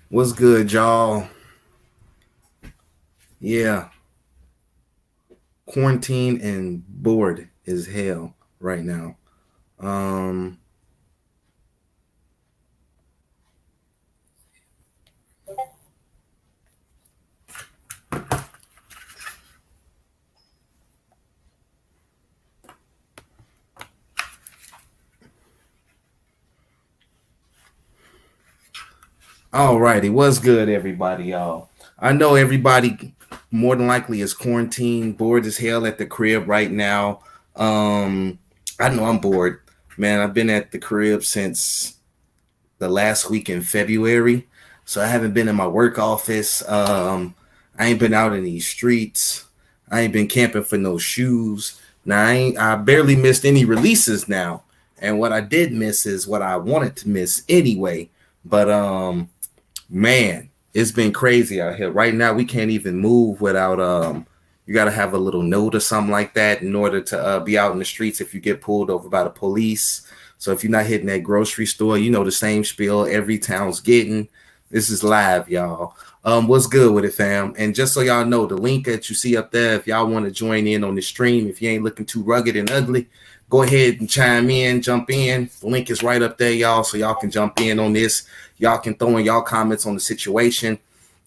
What's good, y'all? Yeah, quarantine and bored as hell right now. Um, Alrighty, what's good, everybody, y'all? I know everybody more than likely is quarantined, bored as hell at the crib right now. Um, I know I'm bored, man. I've been at the crib since the last week in February, so I haven't been in my work office. I ain't been out in these streets. I ain't been camping for no shoes. Now I barely missed any releases now, and what I did miss is what I wanted to miss anyway. But man, it's been crazy out here. Right now, we can't even move without you got to have a little note or something like that in order to be out in the streets if you get pulled over by the police. So if you're not hitting that grocery store, you know the same spiel every town's getting. This is live, y'all. What's good with it, fam? And just so y'all know, the link that you see up there, if y'all want to join in on the stream, if you ain't looking too rugged and ugly, go ahead and chime in, jump in. The link is right up there, y'all, so y'all can jump in on this. Y'all can throw in y'all comments on the situation.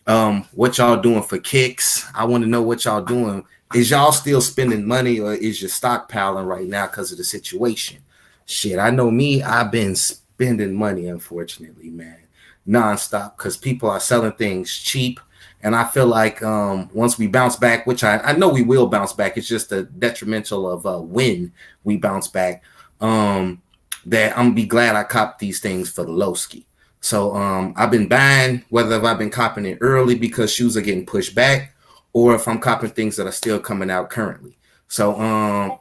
What y'all doing for kicks? I want to know what y'all doing. Is y'all still spending money or is you stockpiling right now because of the situation? Shit, I know me, I've been spending money, unfortunately, man, nonstop because people are selling things cheap. And I feel like once we bounce back, which I know we will bounce back, it's just a detrimental of when we bounce back. That I'm gonna be glad I copped these things for the low ski. So I've been buying, whether I've been copping it early because shoes are getting pushed back, or if I'm copping things that are still coming out currently. So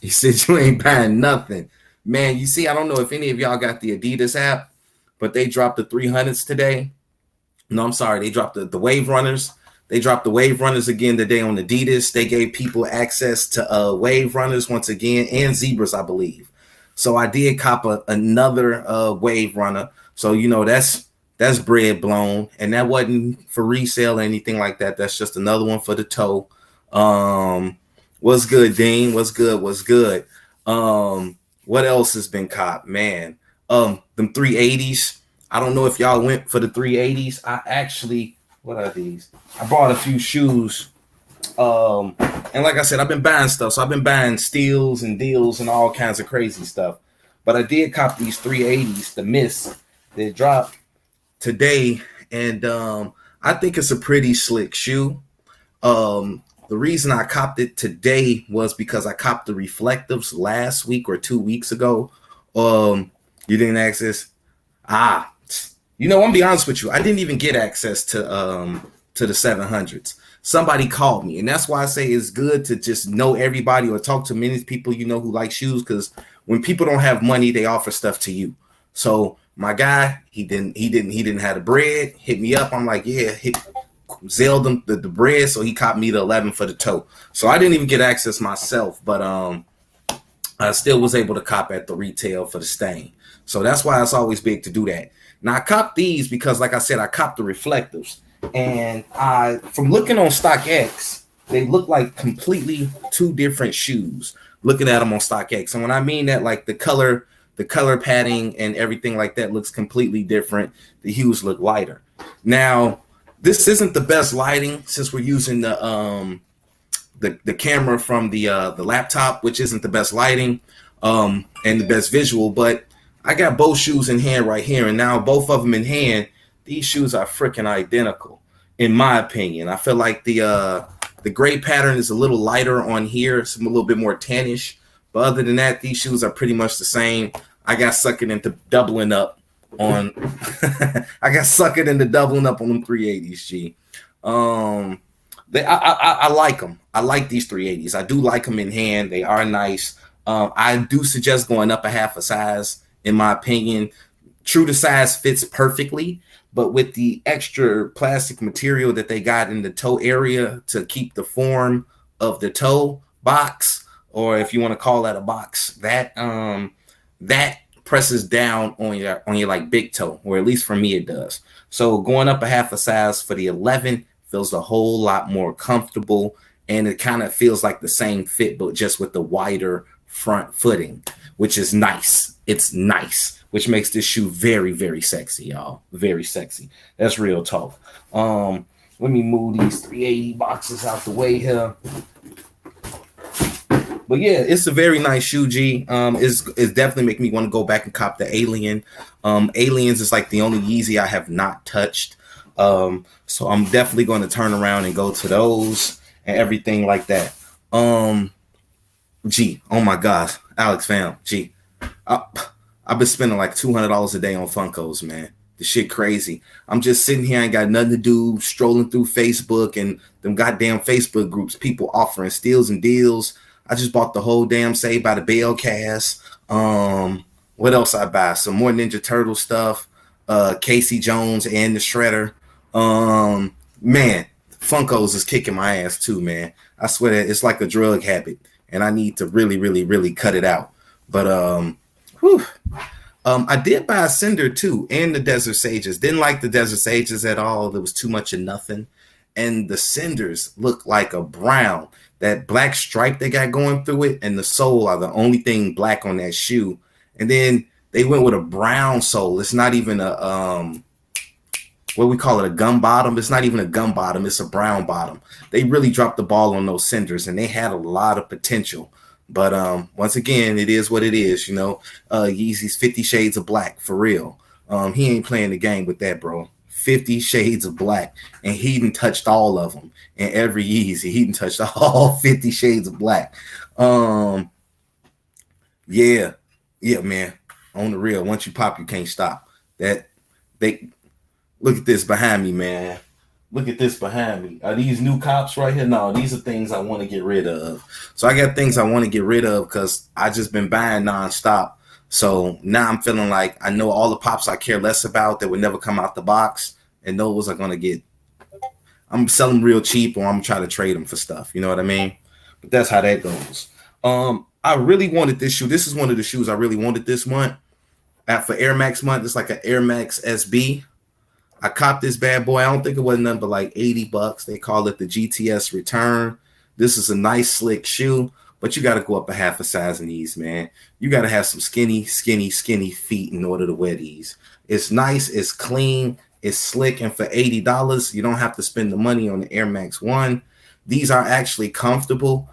you said you ain't buying nothing. Man, you see, I don't know if any of y'all got the Adidas app, but they dropped the 300s today. No, I'm sorry, they dropped the Wave Runners. They dropped the Wave Runners again today on Adidas. They gave people access to Wave Runners once again and Zebras, I believe. So I did cop another Wave Runner. So you know that's bread blown, and that wasn't for resale or anything like that. That's just another one for the toe. Um, what's good, Dean? What's good? What's good? What else has been caught, man? Them 380s. I don't know if y'all went for the 380s. I actually, what are these? I bought a few shoes. Um, and like I said, I've been buying stuff. So I've been buying steals and deals and all kinds of crazy stuff. But I did cop these 380s, the Miss, that dropped today. And I think it's a pretty slick shoe. The reason I copped it today was because I copped the reflectives last week or 2 weeks ago. You didn't access. Ah, you know, I'm gonna be honest with you. I didn't even get access to the 700s. Somebody called me, and that's why I say it's good to just know everybody or talk to many people you know who like shoes. Because when people don't have money, they offer stuff to you. So my guy, he didn't have the bread. Hit me up. I'm like, yeah, hit Zelled him the bread, so he caught me the 11 for the toe. So I didn't even get access myself, but I still was able to cop at the retail for the stain. So that's why it's always big to do that. Now I copped these because, like I said, I copped the reflectors, and I from looking on StockX, they look like completely two different shoes. Looking at them on StockX, and when I mean that, like the color padding and everything like that looks completely different. The hues look lighter. Now, this isn't the best lighting since we're using the camera from the laptop, which isn't the best lighting and the best visual. But I got both shoes in hand right here, and now both of them in hand. These shoes are freaking identical, in my opinion. I feel like the gray pattern is a little lighter on here, it's a little bit more tannish. But other than that, these shoes are pretty much the same. I got sucked into doubling up on. I got sucked into doubling up on them 380s. G. Um, I like them. I like these 380s. I do like them in hand. They are nice. I do suggest going up a half a size, in my opinion. True to size fits perfectly, but with the extra plastic material that they got in the toe area to keep the form of the toe box, or if you want to call that a box, that presses down on your like big toe, or at least for me it does. So going up a half a size for the 11 feels a whole lot more comfortable, and it kind of feels like the same fit, but just with the wider front footing, which is nice. It's nice, which makes this shoe very, very sexy, y'all. Very sexy. That's real talk. Let me move these 380 boxes out the way here. But yeah, it's a very nice shoe, G. It's definitely making me want to go back and cop the Alien. Aliens is like the only Yeezy I have not touched. So I'm definitely going to turn around and go to those and everything like that. G, oh my gosh, Alex fam, G, I've been spending like $200 a day on Funkos, man. The shit crazy. I'm just sitting here, I ain't got nothing to do, strolling through Facebook and them goddamn Facebook groups, people offering steals and deals. I just bought the whole damn Saved by the Bell cast. What else I buy? Some more Ninja Turtle stuff. Casey Jones and the Shredder. Man, Funkos is kicking my ass too, man. I swear that it's like a drug habit, and I need to really, really, really cut it out. But I did buy a Cinder too, and the Desert Sages. Didn't like the Desert Sages at all. There was too much of nothing. And the Cinders look like a brown. That black stripe they got going through it, and the sole are the only thing black on that shoe. And then they went with a brown sole. It's not even a what we call it, a gum bottom. It's not even a gum bottom. It's a brown bottom. They really dropped the ball on those Cinders, and they had a lot of potential. But once again, it is what it is, you know. Yeezy's 50 Shades of Black, for real. He ain't playing the game with that, bro. 50 Shades of Black, and he done touched all of them. And every Yeezy, he done touched all 50 Shades of Black. Yeah, man. On the real, once you pop, you can't stop. That they look at this behind me, man. Look at this behind me. Are these new cops right here? No, these are things I want to get rid of. So I got things I want to get rid of because I just been buying nonstop. So now I'm feeling like I know all the pops I care less about that would never come out the box, and those are gonna get. I'm selling them real cheap, or I'm gonna try to trade them for stuff. You know what I mean? But that's how that goes. I really wanted this shoe. This is one of the shoes I really wanted this month. For Air Max month, it's like an Air Max SB. I copped this bad boy. I don't think it was nothing but like $80. They call it the GTS Return. This is a nice slick shoe, but you got to go up a half a size in these, man. You got to have some skinny feet in order to wear these. It's nice, it's clean, it's slick, and for $80, you don't have to spend the money on the Air Max 1. These are actually comfortable,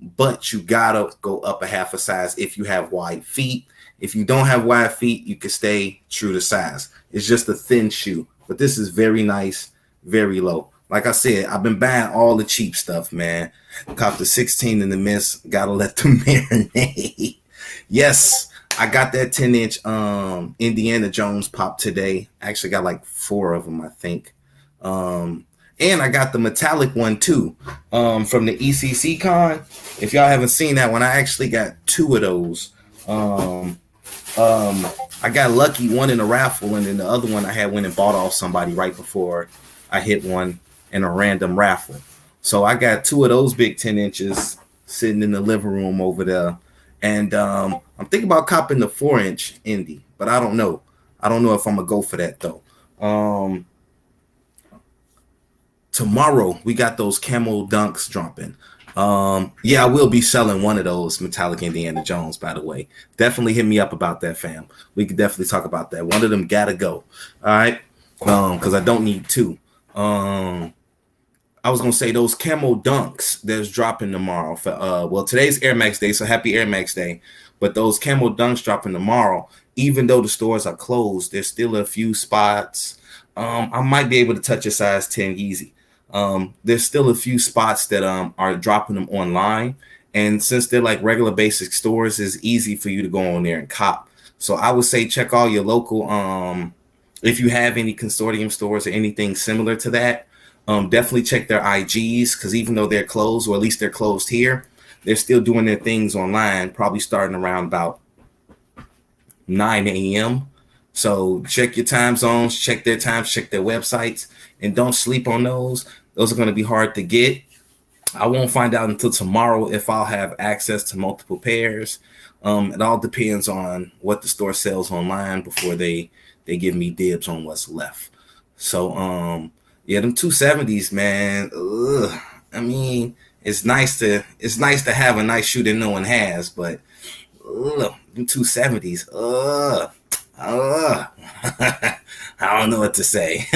but you got to go up a half a size if you have wide feet. If you don't have wide feet, you can stay true to size. It's just a thin shoe, but this is very nice, very low. Like I said, I've been buying all the cheap stuff, man. Cop the 16 in the mist. Gotta let them marinate. Yes, I got that 10-inch Indiana Jones pop today. I actually got like 4 of them, I think. And I got the metallic one too, from the ECC con. If y'all haven't seen that one, I actually got 2 of those. I got lucky, one in a raffle, and then the other one I had went and bought off somebody right before I hit one in a random raffle. So I got 2 of those big 10 inches sitting in the living room over there. And I'm thinking about copping the 4-inch Indy, but I don't know. I don't know if I'm gonna go for that though. Tomorrow we got those camo dunks dropping. Yeah, I will be selling one of those metallic Indiana Jones, by the way. Definitely hit me up about that, fam. We could definitely talk about that. One of them gotta go. All right. Because I don't need 2. I was gonna say those camo dunks that's dropping tomorrow for well, today's Air Max Day, so happy Air Max Day. But those camo dunks dropping tomorrow, even though the stores are closed, there's still a few spots. I might be able to touch a size 10 Yeezy. There's still a few spots that are dropping them online, and since they're like regular basic stores, it's easy for you to go on there and cop. So I would say check all your local if you have any consortium stores or anything similar to that. Definitely check their IGs, because even though they're closed, or at least they're closed here, they're still doing their things online, probably starting around about 9 a.m. So check your time zones, check their times, check their websites, and don't sleep on those. Those are going to be hard to get. I won't find out until tomorrow if I'll have access to multiple pairs. It all depends on what the store sells online before they give me dibs on what's left. So yeah, them 270s, man. Ugh. I mean, it's nice to have a nice shoe that no one has, but ugh, them 270s. Ugh. Ugh. I don't know what to say.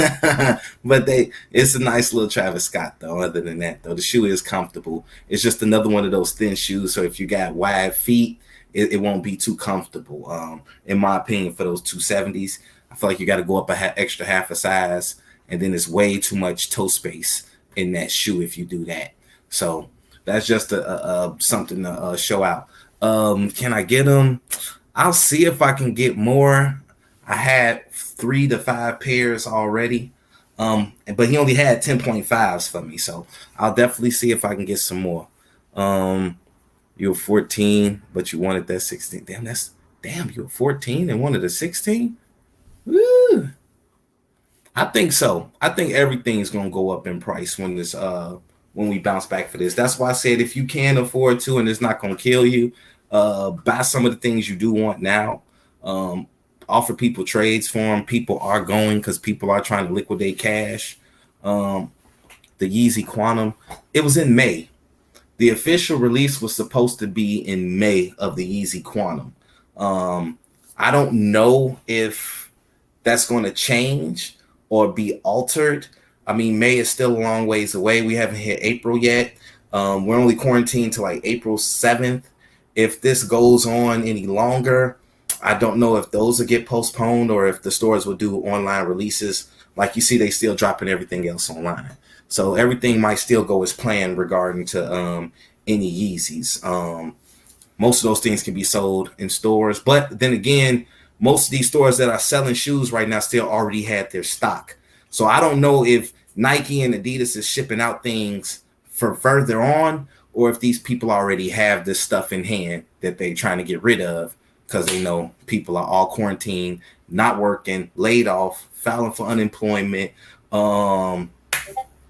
But it's a nice little Travis Scott though. Other than that though, the shoe is comfortable. It's just another one of those thin shoes. So if you got wide feet, it won't be too comfortable. In my opinion, for those 270s, I feel like you got to go up extra half a size, and then it's way too much toe space in that shoe if you do that. So that's just a something to show out. Can I get them? I'll see if I can get more. I had 3 to 5 pairs already. But he only had 10.5s for me, so I'll definitely see if I can get some more. Um, you were 14, but you wanted that 16. Damn, you were 14 and wanted a 16? Woo. I think so. I think everything's gonna go up in price when we bounce back for this. That's why I said if you can afford to and it's not gonna kill you, buy some of the things you do want now. Um, Offer people trades for them. People are going because people are trying to liquidate cash. Um, the Yeezy Quantum, it was in May. The official release was supposed to be in May of the Yeezy Quantum. Um, I don't know if that's going to change or be altered. I mean, May is still a long ways away. We haven't hit April yet. We're only quarantined to like April 7th. If this goes on any longer, I don't know if those will get postponed or if the stores will do online releases. Like you see, they still dropping everything else online. So everything might still go as planned regarding to any Yeezys. Most of those things can be sold in stores. But then again, most of these stores that are selling shoes right now still already had their stock. So I don't know if Nike and Adidas is shipping out things for further on, or if these people already have this stuff in hand that they're trying to get rid of because they know people are all quarantined, not working, laid off, filing for unemployment, and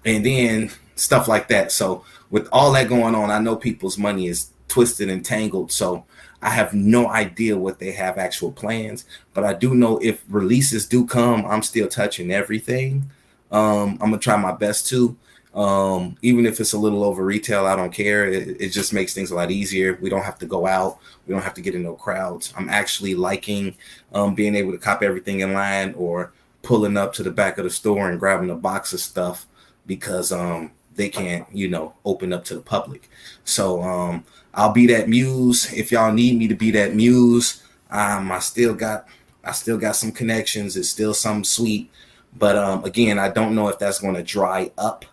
then stuff like that. So with all that going on, I know people's money is twisted and tangled. So I have no idea what they have actual plans, but I do know if releases do come, I'm still touching everything. I'm gonna try my best to. Even if it's a little over retail, I don't care. It just makes things a lot easier. We don't have to go out. We don't have to get in no crowds. I'm actually liking being able to cop everything in line or pulling up to the back of the store and grabbing a box of stuff because they can't, open up to the public. So I'll be that muse if y'all need me to be that muse. I still got some connections. It's still some sweet, but again, I don't know if that's going to dry up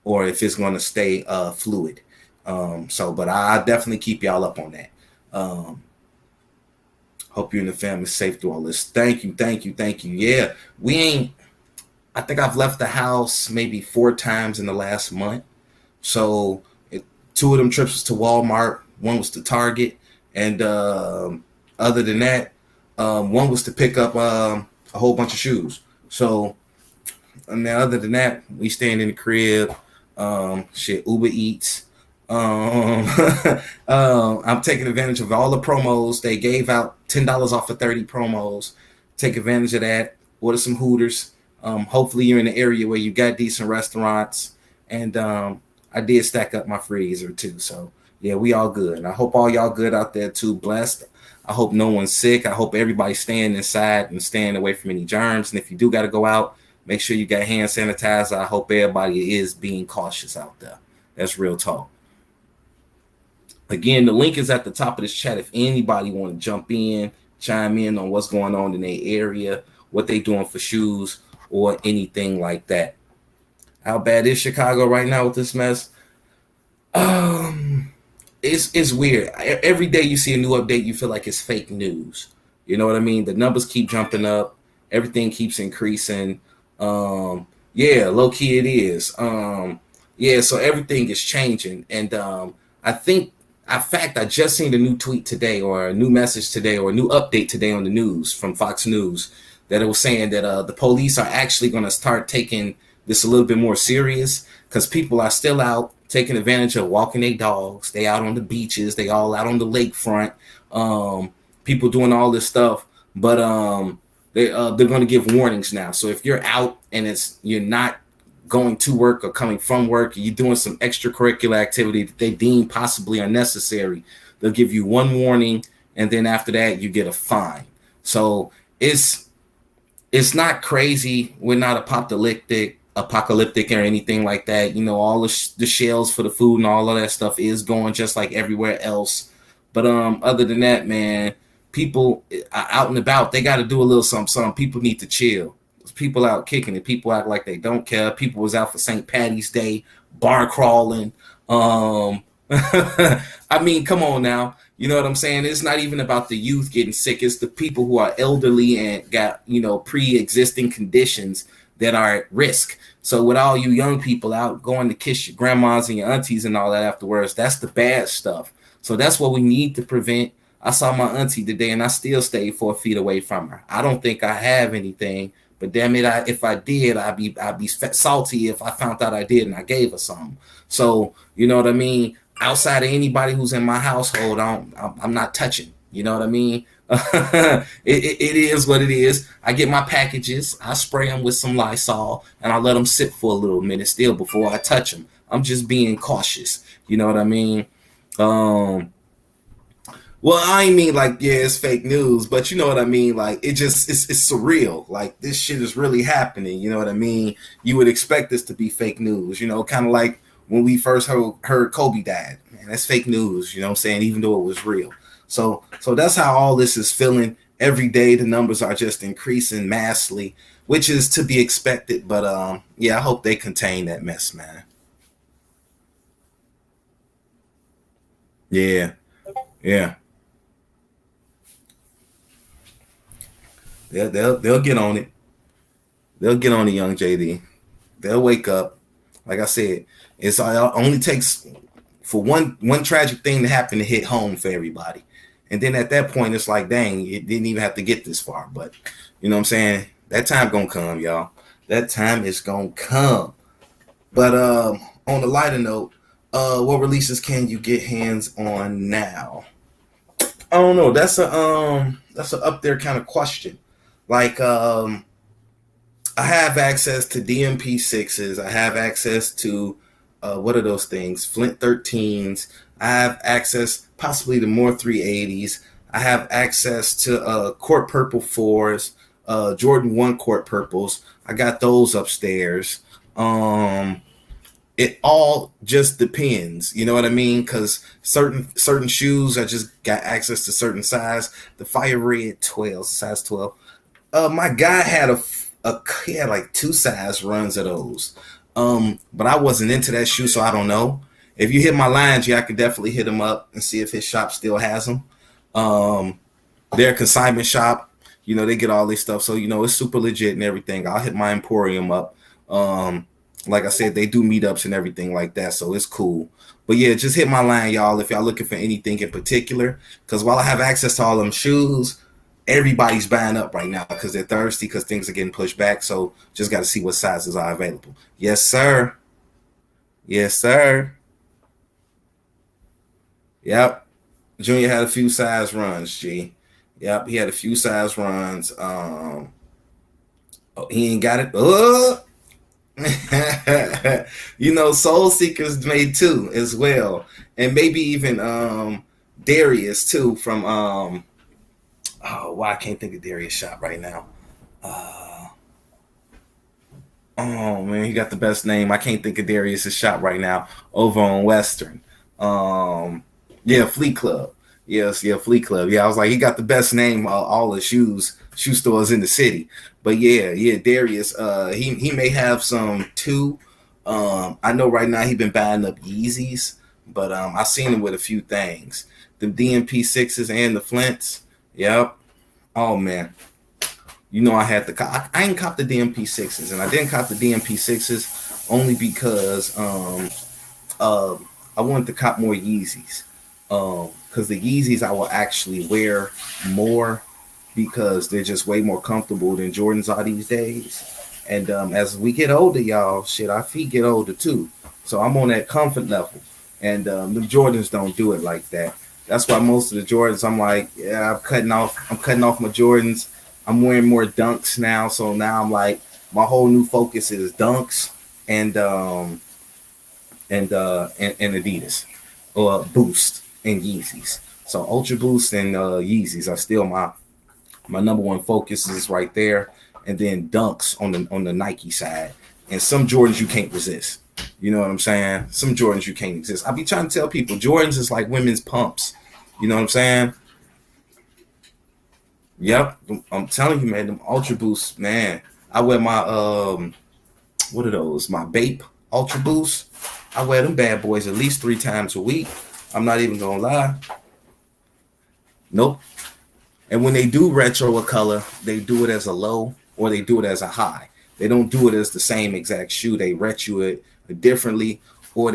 or if it's going to stay fluid. But I definitely keep y'all up on that. Hope you and the family safe through all this. Thank you, thank you, thank you. Yeah, I think I've left the house maybe 4 times in the last month. So 2 of them trips was to Walmart, one was to Target, and other than that, one was to pick up a whole bunch of shoes. So, and then other than that, we staying in the crib. Uber Eats. I'm taking advantage of all the promos. They gave out $10 off of 30 promos. Take advantage of that. Order some Hooters. Hopefully you're in an area where you got decent restaurants. And I did stack up my freezer too. So yeah, we all good. And I hope all y'all good out there too. Blessed. I hope no one's sick. I hope everybody's staying inside and staying away from any germs. And if you do got to go out, make sure you got hand sanitizer. I hope everybody is being cautious out there. That's real talk. Again, the link is at the top of this chat. If anybody want to jump in, chime in on what's going on in their area, what they doing for shoes, or anything like that. How bad is Chicago right now with this mess? It's weird. Every day you see a new update, you feel like it's fake news. You know what I mean? The numbers keep jumping up. Everything keeps increasing. Yeah, low key it is. Yeah, so everything is changing. And I think, in fact, I just seen a new tweet today or a new message today or a new update today on the news from Fox News that it was saying that the police are actually going to start taking this a little bit more serious because people are still out taking advantage of walking their dogs. They out on the beaches. They all out on the lakefront. um, people doing all this stuff, but they're going to give warnings now. So if you're out and you're not going to work or coming from work, you're doing some extracurricular activity that they deem possibly unnecessary, they'll give you one warning, and then after that you get a fine. So it's it's not crazy. We're not apocalyptic or anything like that. You know, all the shells for the food and all of that stuff is going just like everywhere else. But other than that, man, people out and about, they got to do a little something. Something. People need to chill. There's people out kicking it. People act like they don't care. People was out for St. Patty's Day, bar crawling. I mean, come on now. You know what I'm saying? It's not even about the youth getting sick. It's the people who are elderly and got, pre-existing conditions that are at risk. So with all you young people out going to kiss your grandmas and your aunties and all that afterwards, that's the bad stuff. So that's what we need to prevent. I saw my auntie today and I still stayed 4 feet away from her. I don't think I have anything, but damn it, if I did, I'd be salty if I found out I did and I gave her something. So you know what I mean? Outside of anybody who's in my household, I'm not touching. You know what I mean? It is what it is. I get my packages, I spray them with some Lysol, and I let them sit for a little minute still before I touch them. I'm just being cautious. You know what I mean? Um, well, I ain't mean like yeah, it's fake news, but you know what I mean. Like it's surreal. Like this shit is really happening. You know what I mean? You would expect this to be fake news. You know, kind of like when we first heard Kobe died. Man, that's fake news. You know what I'm saying? Even though it was real. So that's how all this is feeling. Every day the numbers are just increasing massively, which is to be expected. But yeah, I hope they contain that mess, man. Yeah, yeah. They'll get on it. They'll get on the young JD. They'll wake up. Like I said, it's only takes for one tragic thing to happen to hit home for everybody. And then at that point, it's like, dang, it didn't even have to get this far. But you know what I'm saying? That time gonna come, y'all. That time is gonna come. But on the lighter note, what releases can you get hands on now? I don't know. That's a up there kind of question. Like I have access to DMP sixes. I have access to what are those things? Flint 13s. I have access possibly to more 380s. I have access to Court Purple 4s, Jordan 1 Court Purples. I got those upstairs. It all just depends. You know what I mean? Because certain shoes, I just got access to certain size. The Fire Red 12, size 12. My guy had he had like two size runs of those. But I wasn't into that shoe, so I don't know. If you hit my lines, yeah, I could definitely hit him up and see if his shop still has them. Um, they're a consignment shop. You know, they get all this stuff, so you know it's super legit and everything. I'll hit my Emporium up. Um, like I said, they do meetups and everything like that, so it's cool. But yeah, just hit my line, y'all, if y'all looking for anything in particular. Because while I have access to all them shoes, everybody's buying up right now because they're thirsty because things are getting pushed back. So just got to see what sizes are available. Yes, sir. Yes, sir. Yep. Junior had a few size runs, G. Yep, he had a few size runs. Oh, he ain't got it. Oh, you know, Soul Seekers made two as well, and maybe even Darius too from oh, why I can't think of Darius shop right now. Uh, oh man, he got the best name. I can't think of Darius's shop right now over on Western. Um, yeah, Fleet Club. Yes, yeah, Fleet Club. Yeah, I was like, he got the best name. All the shoe stores in the city. But yeah, yeah, Darius. He may have some too. I know right now he been buying up Yeezys, but I seen him with a few things. The DMP sixes and the Flints. Yep. Oh man, you know I had to. I ain't cop the DMP sixes, and I didn't cop the DMP sixes only because uh, I wanted to cop more Yeezys. Because the Yeezys I will actually wear more because they're just way more comfortable than Jordans are these days. And as we get older, y'all, shit, our feet get older too. So I'm on that comfort level, and the Jordans don't do it like that. That's why most of the Jordans, I'm like, yeah, I'm cutting off my Jordans. I'm wearing more Dunks now, so now I'm like, my whole new focus is Dunks and and Adidas or Boost and Yeezys. So Ultra Boost and Yeezys are still my number one focus is right there, and then Dunks on the Nike side, and some Jordans you can't resist. You know what I'm saying? Some Jordans you can't resist. I be trying to tell people Jordans is like women's pumps. You know what I'm saying? Yep, I'm telling you, man. Them Ultra Boosts, man. I wear my what are those? My Bape Ultra Boosts. I wear them bad boys at least 3 times a week. I'm not even gonna lie. Nope. And when they do retro a color, they do it as a low or they do it as a high. They don't do it as the same exact shoe. They retro it differently, or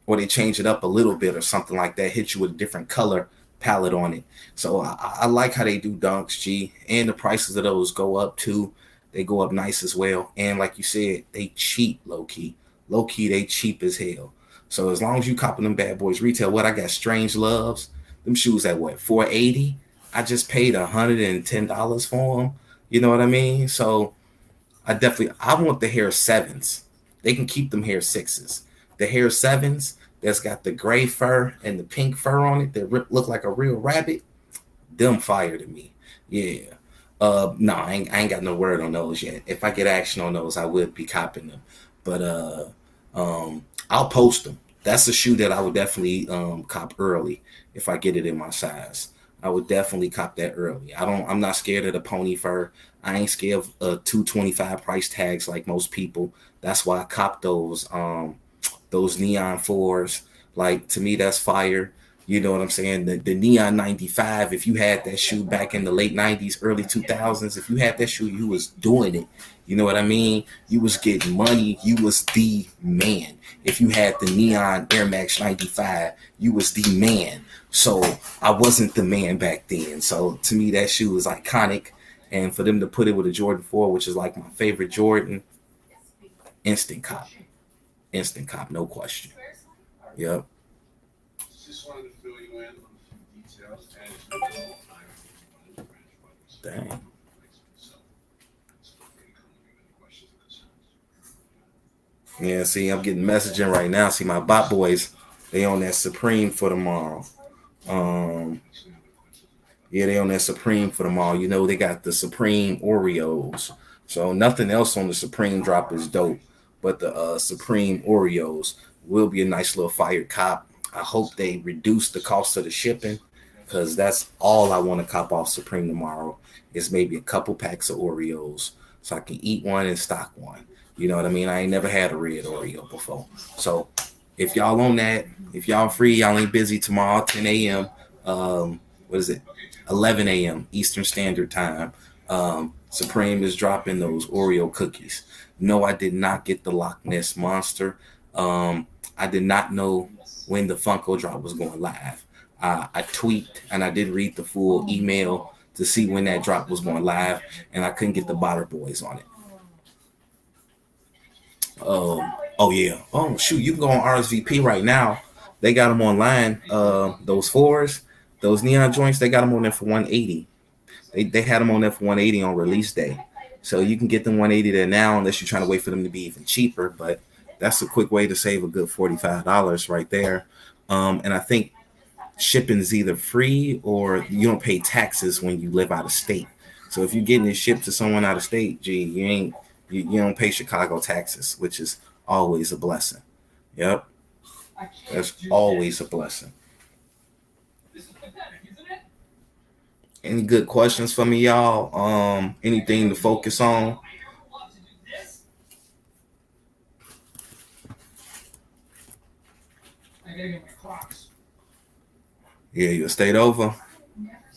or they change it up a little bit or something like that. Hit you with a different color palette on it. So I like how they do Dunks, G, and the prices of those go up too. They go up nice as well. And like you said, they cheap low key. Low key, they cheap as hell. So as long as you copping them bad boys retail, what I got Strange Loves, them shoes at what 480. I just paid $110 for them. You know what I mean? So I want the hair sevens. They can keep them hair sixes. The hair sevens that's got the gray fur and the pink fur on it that look like a real rabbit. Them fire to me. Yeah. No, I ain't got no word on those yet. If I get action on those, I would be copping them. But I'll post them. That's a shoe that I would definitely cop early if I get it in my size. I would definitely cop that early. I'm not scared of the pony fur. I ain't scared of 225 price tags like most people. That's why I cop those neon fours. Like to me, that's fire. You know what I'm saying? The Neon 95, if you had that shoe back in the late 90s, early 2000s, if you had that shoe, you was doing it. You know what I mean? You was getting money. You was the man. If you had the Neon Air Max 95, you was the man. So I wasn't the man back then. So to me, that shoe is iconic. And for them to put it with a Jordan 4, which is like my favorite Jordan, instant cop. Instant cop, no question. Yep. Dang. Yeah, see, I'm getting messaging right now. See, my bot boys, they on that Supreme for tomorrow. Um, yeah, they on that Supreme for tomorrow. You know, they got the Supreme Oreos. So nothing else on the Supreme drop is dope, but the Supreme Oreos will be a nice little fire cop. I hope they reduce the cost of the shipping, because that's all I want to cop off Supreme tomorrow is maybe a couple packs of Oreos so I can eat one and stock one. You know what I mean? I ain't never had a red Oreo before. So if y'all on that, if y'all free, y'all ain't busy tomorrow, 10 a.m. What is it? 11 a.m. Eastern Standard Time. Supreme is dropping those Oreo cookies. No, I did not get the Loch Ness Monster. I did not know when the Funko drop was going live. I tweaked and I did read the full email to see when that drop was going live, and I couldn't get the Botter Boys on it. Oh yeah. Oh shoot, you can go on RSVP right now. They got them online. Those fours, those neon joints, they got them on there for 180. They had them on there for 180 on release day. So you can get them 180 there now, unless you're trying to wait for them to be even cheaper. But that's a quick way to save a good $45 right there. And I think shipping is either free or you don't pay taxes when you live out of state. So if you're getting it shipped to someone out of state, gee, you don't pay Chicago taxes, which is always a blessing. Yep, that's always a blessing. Any good questions for me, y'all? Anything to focus on? Yeah, you stayed over.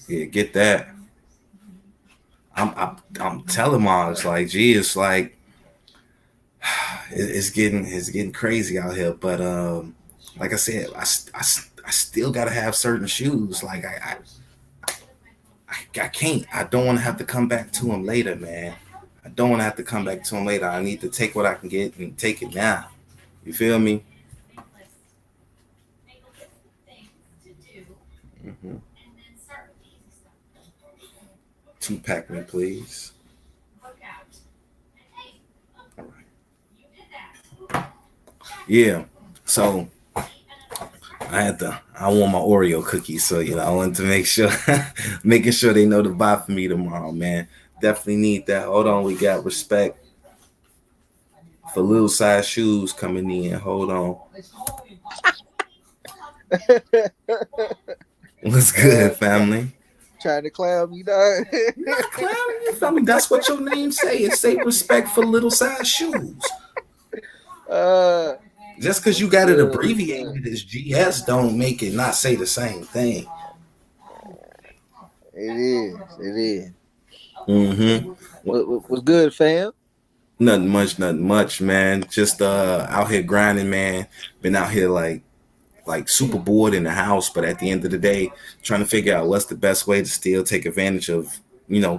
Yeah, get that. I'm telling mom, it's like, gee, it's like it's getting crazy out here. But like I said, I still gotta have certain shoes. Like I can't. I don't want to have to come back to them later, man. I don't want to have to come back to them later. I need to take what I can get and take it now. You feel me? 2-pack me, please. All right. Yeah. So I want my Oreo cookies, so I wanted to make sure making sure they know to buy for me tomorrow, man. Definitely need that. Hold on, we got respect for little size shoes coming in. Hold on. What's uh, good, family? trying to clown me, dog. Not clowning you, family. That's what your name say. It say respect for little size shoes. uh, Just because you what's got it good? What's good? abbreviated as GS don't make it not say the same thing. It is. It is. Mm-hmm. What's good, fam? Nothing much, man. Just out here grinding, man. Been out here like super bored in the house, but at the end of the day, trying to figure out what's the best way to still take advantage of,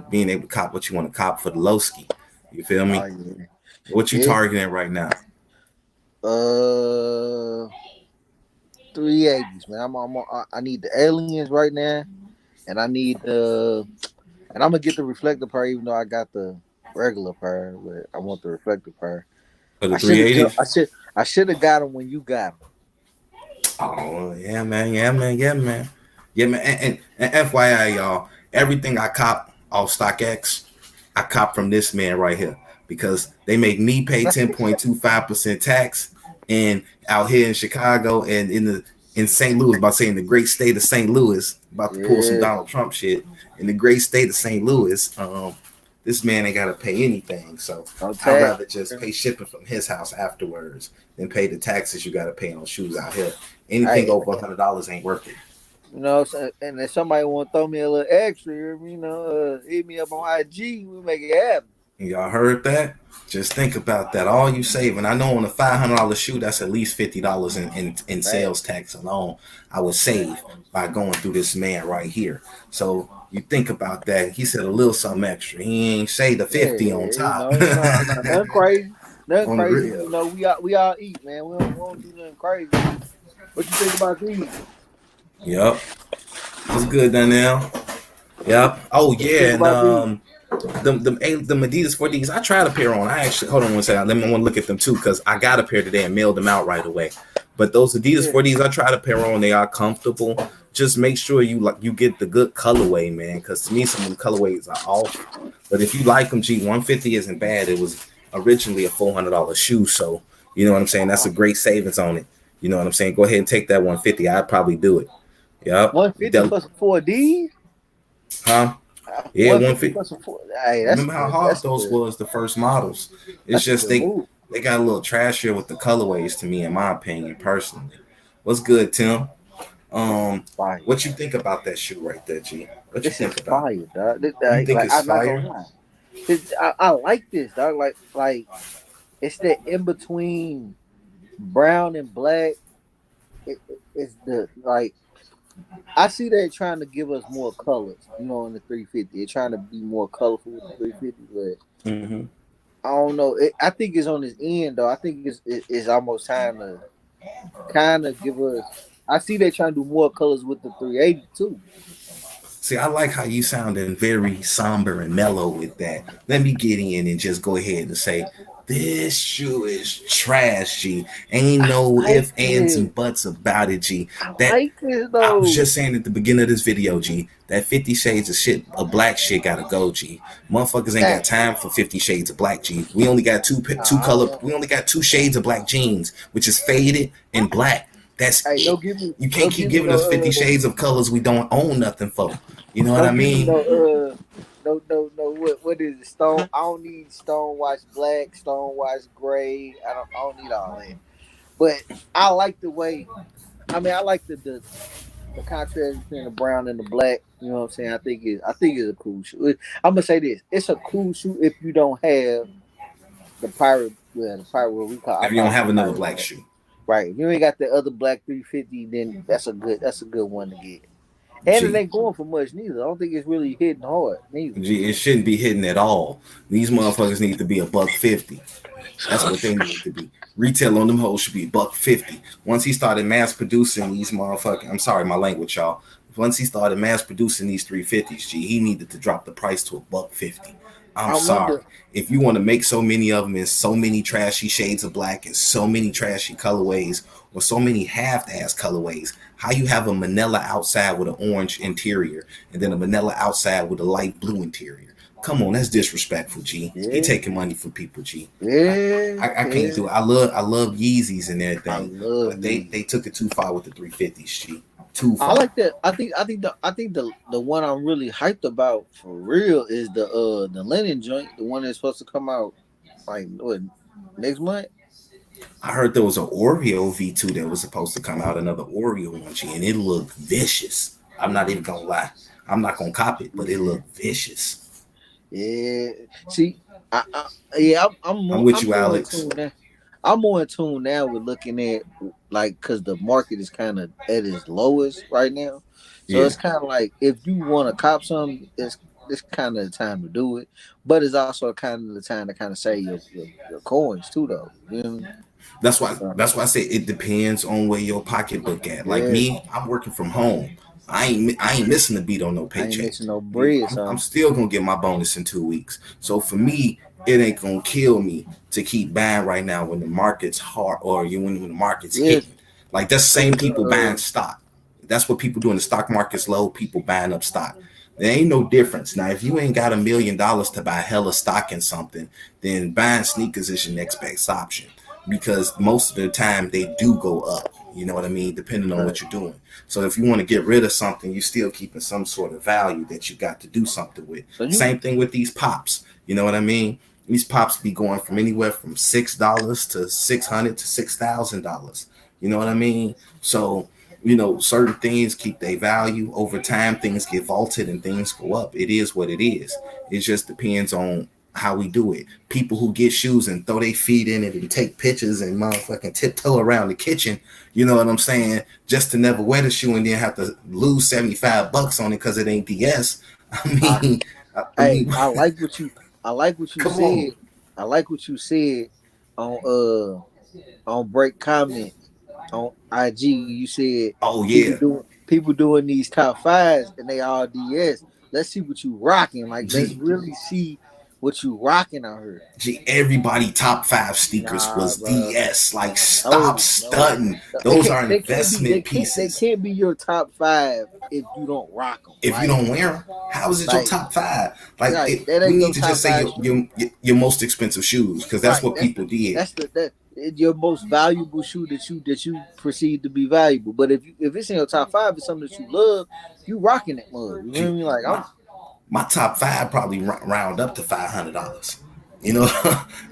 being able to cop what you want to cop for the low ski. You feel Oh me? yeah. What you Yeah. targeting right now? Uh, 380s, man. I need the aliens right now, and I need the, and I'm gonna get the reflector pair, even though I got the regular pair, but I want the reflector pair. For the I should have. 380s? I should have got them when you got them. Oh yeah, man, yeah, man, yeah, man, yeah, man. And FYI, y'all, everything I cop off StockX, I cop from this man right here because they make me pay 10.25% tax, and out here in Chicago and in St. Louis, about saying the great state of St. Louis, about to pull some Yeah. Donald Trump shit in the great state of St. Louis. This man ain't gotta pay anything, so No I'd tax. rather just pay shipping from his house afterwards than pay the taxes you gotta pay on shoes out here. Anything Hey, over $100 ain't worth it. and if somebody want to throw me a little extra, hit me up on IG. We make it happen. Y'all heard that? Just think about that. All you saving. I know on a $500 shoe, that's at least $50 in Fact. sales tax alone. I would save by going through this man right here. So you think about that. He said a little something extra. He ain't say the Yeah, 50 on top. nothing crazy. Nothing On the crazy. real. We all eat, man. We don't do nothing crazy. What you think about these? Yep. What's good, Danielle? Yep. Oh What you yeah, think and about these? the Adidas 4Ds. I tried a pair on. I actually hold on one second. Let me want to look at them too because I got a pair today and mailed them out right away. But those Adidas Yeah. 4Ds, I tried a pair on. They are comfortable. Just make sure you get the good colorway, man. Because to me, some of them colorways are off. But if you like them, G 150 isn't bad. It was originally a $400 shoe, so you know what I'm saying. That's a great savings on it. You know what I'm saying. Go ahead and take that 150. I'd probably do it. Yep. 150 for some 4Ds? Huh? Yeah, 150 150. for some 4. Hey, Remember how hard that's a those good was the first models? It's that's a just good they move. they got a little trashier with the colorways to me, in my opinion, personally. What's good, Tim? Fire. What you think about that shoe right there, G? What you This is think about it? fire, dog. You think it's I'm not gonna fire? lie. I like this, dog. Like it's that in between brown and black. It's the like I see they're trying to give us more colors, in the 350. They're trying to be more colorful with the 350, but Mm-hmm. I don't know. I think it's on his end though. I think it's almost time to kind of give us. I see they're trying to do more colors with the 380 too. See, I like how you sounding very somber and mellow with that. Let me get in and just go ahead and say, this shoe is trash, G. Ain't I no like if, ands, this. and buts about it, G. I That like this I was though. just saying at the beginning of this video, G, that 50 Shades of shit, of black shit gotta go, G. Motherfuckers ain't got Hey, time for 50 Shades of black, G. We only got I don't want. we only got two shades of black jeans, which is faded and black. That's Hey, it. You can't don't keep give me giving us 50 no. shades of colors we don't own nothing for. You know what I Don't give me mean? no. What is it? Stone. I don't need stone watch black, stone watch gray. I don't need all that. But I like the way. I mean, I like the contrast between the brown and the black. You know what I'm saying? I think it's a cool shoe. I'm gonna say this: it's a cool shoe if you don't have the pirate what we call. I If you call don't it the have another pirate black black. shoe. Right. If you ain't got the other black 350, then that's a good one to get. And it G. ain't going for much neither. I don't think it's really hitting hard neither. G, it shouldn't be hitting at all. These motherfuckers need to be a $150. That's what they need to be. Retail on them hoes should be $150. Once he started mass producing these motherfucking, I'm sorry, my language, y'all. once he started mass producing these 350s, G, he needed to drop the price to a buck 50. I'm I wonder. sorry. If you want to make so many of them in so many trashy shades of black and so many trashy colorways or so many half-ass colorways, how you have a manila outside with an orange interior and then a manila outside with a light blue interior? Come on, that's disrespectful, G. He Yeah, taking money from people, G. yeah, I can't yeah. do it. I love Yeezys and I everything, love but they Yeezy. they took it too far with the 350s, G. Too I far. like that. I think the one I'm really hyped about for real is the Lennon joint, the one that's supposed to come out like what next month. I heard there was an Oreo V2 that was supposed to come out, another Oreo one, G, and it looked vicious. I'm not even gonna lie. I'm not gonna cop it, but it Yeah, looked vicious. yeah. See, I yeah, I'm with I'm you, more in Alex. tune now. I'm more in tune now with looking at like because the market is kind of at its lowest right now, so Yeah, it's kind of like if you want to cop some, it's kind of the time to do it, but it's also kind of the time to kind of save your coins too, though. You know that's why what that's why I say it depends on where your pocketbook at. Like Yeah, me, I'm working from home. I ain't missing a beat on no I ain't paycheck. missing no bread, I'm so still gonna get my bonus in 2 weeks. So for me, it ain't gonna kill me to keep buying right now when the market's hard or when the market's yeah, hitting. Like that's the cause same people buying stock. That's what people do in the stock market's low. People buying up stock. There ain't no difference. Now, if you ain't got $1 million to buy hella stock in something, then buying sneakers is your next best option because most of the time they do go up. You know what I mean? Depending on right. what you're doing. So if you want to get rid of something, you're still keeping some sort of value that you got to do something with. So you Same thing with these pops. You know what I mean? These pops be going from anywhere from $6 to $600 to $6,000. You know what I mean? So certain things keep their value over time. Things get vaulted and things go up. It is what it is. It just depends on how we do it. People who get shoes and throw their feet in it and take pictures and motherfucking tiptoe around the kitchen, you know what I'm saying, just to never wear the shoe and then have to lose $75 on it because it ain't DS. I I mean, I hey, mean, I like what you come said. on. I like what you said on break comment on IG. You said Oh yeah, people doing these top fives and they all DS. Let's see what you rocking. Like let's G. really see what you rocking out here. Gee, everybody top five sneakers Nah, was bro. DS. Like, stop No, no. stunting. They Those can't. are They can't be. investment They pieces. can't be your top five if you don't rock them. If you don't wear them, how is it your Like, top five? Like, that we ain't need your to just top say five your shoe. your your most expensive shoes because that's Right. what people did. That's the that your most valuable shoe that you perceive to be valuable. But if it's in your top five, it's something that you love, you rocking that mug. You know what I Gee, mean? Like my my top five probably round up to $500. You know,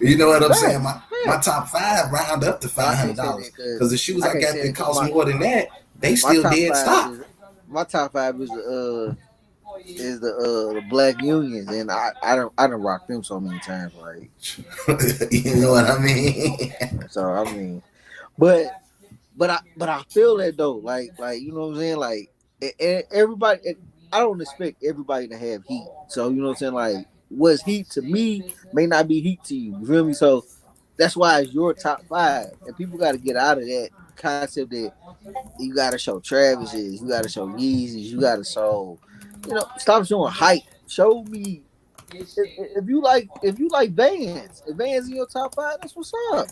you know what I'm saying. facts, My facts. top five round up to But I five can't hundred say that dollars because because the shoes I I can't got say that that because cost more than that, they my still top dead five stock. is my top five is the Black Unions, and I don't rock them so many times. Like You know what I mean? so, I mean, but but I feel that though. Like you know what I'm saying. Like everybody, I don't expect everybody to have heat. So you know what I'm saying. Like what's heat to me may not be heat to you. You feel me? So that's why it's your top five, and people got to get out of that concept that you got to show Travis's, you got to show Yeezys, you got to show, stop showing hype. Show me if you like Vans, if Vans in your top five, that's what's up.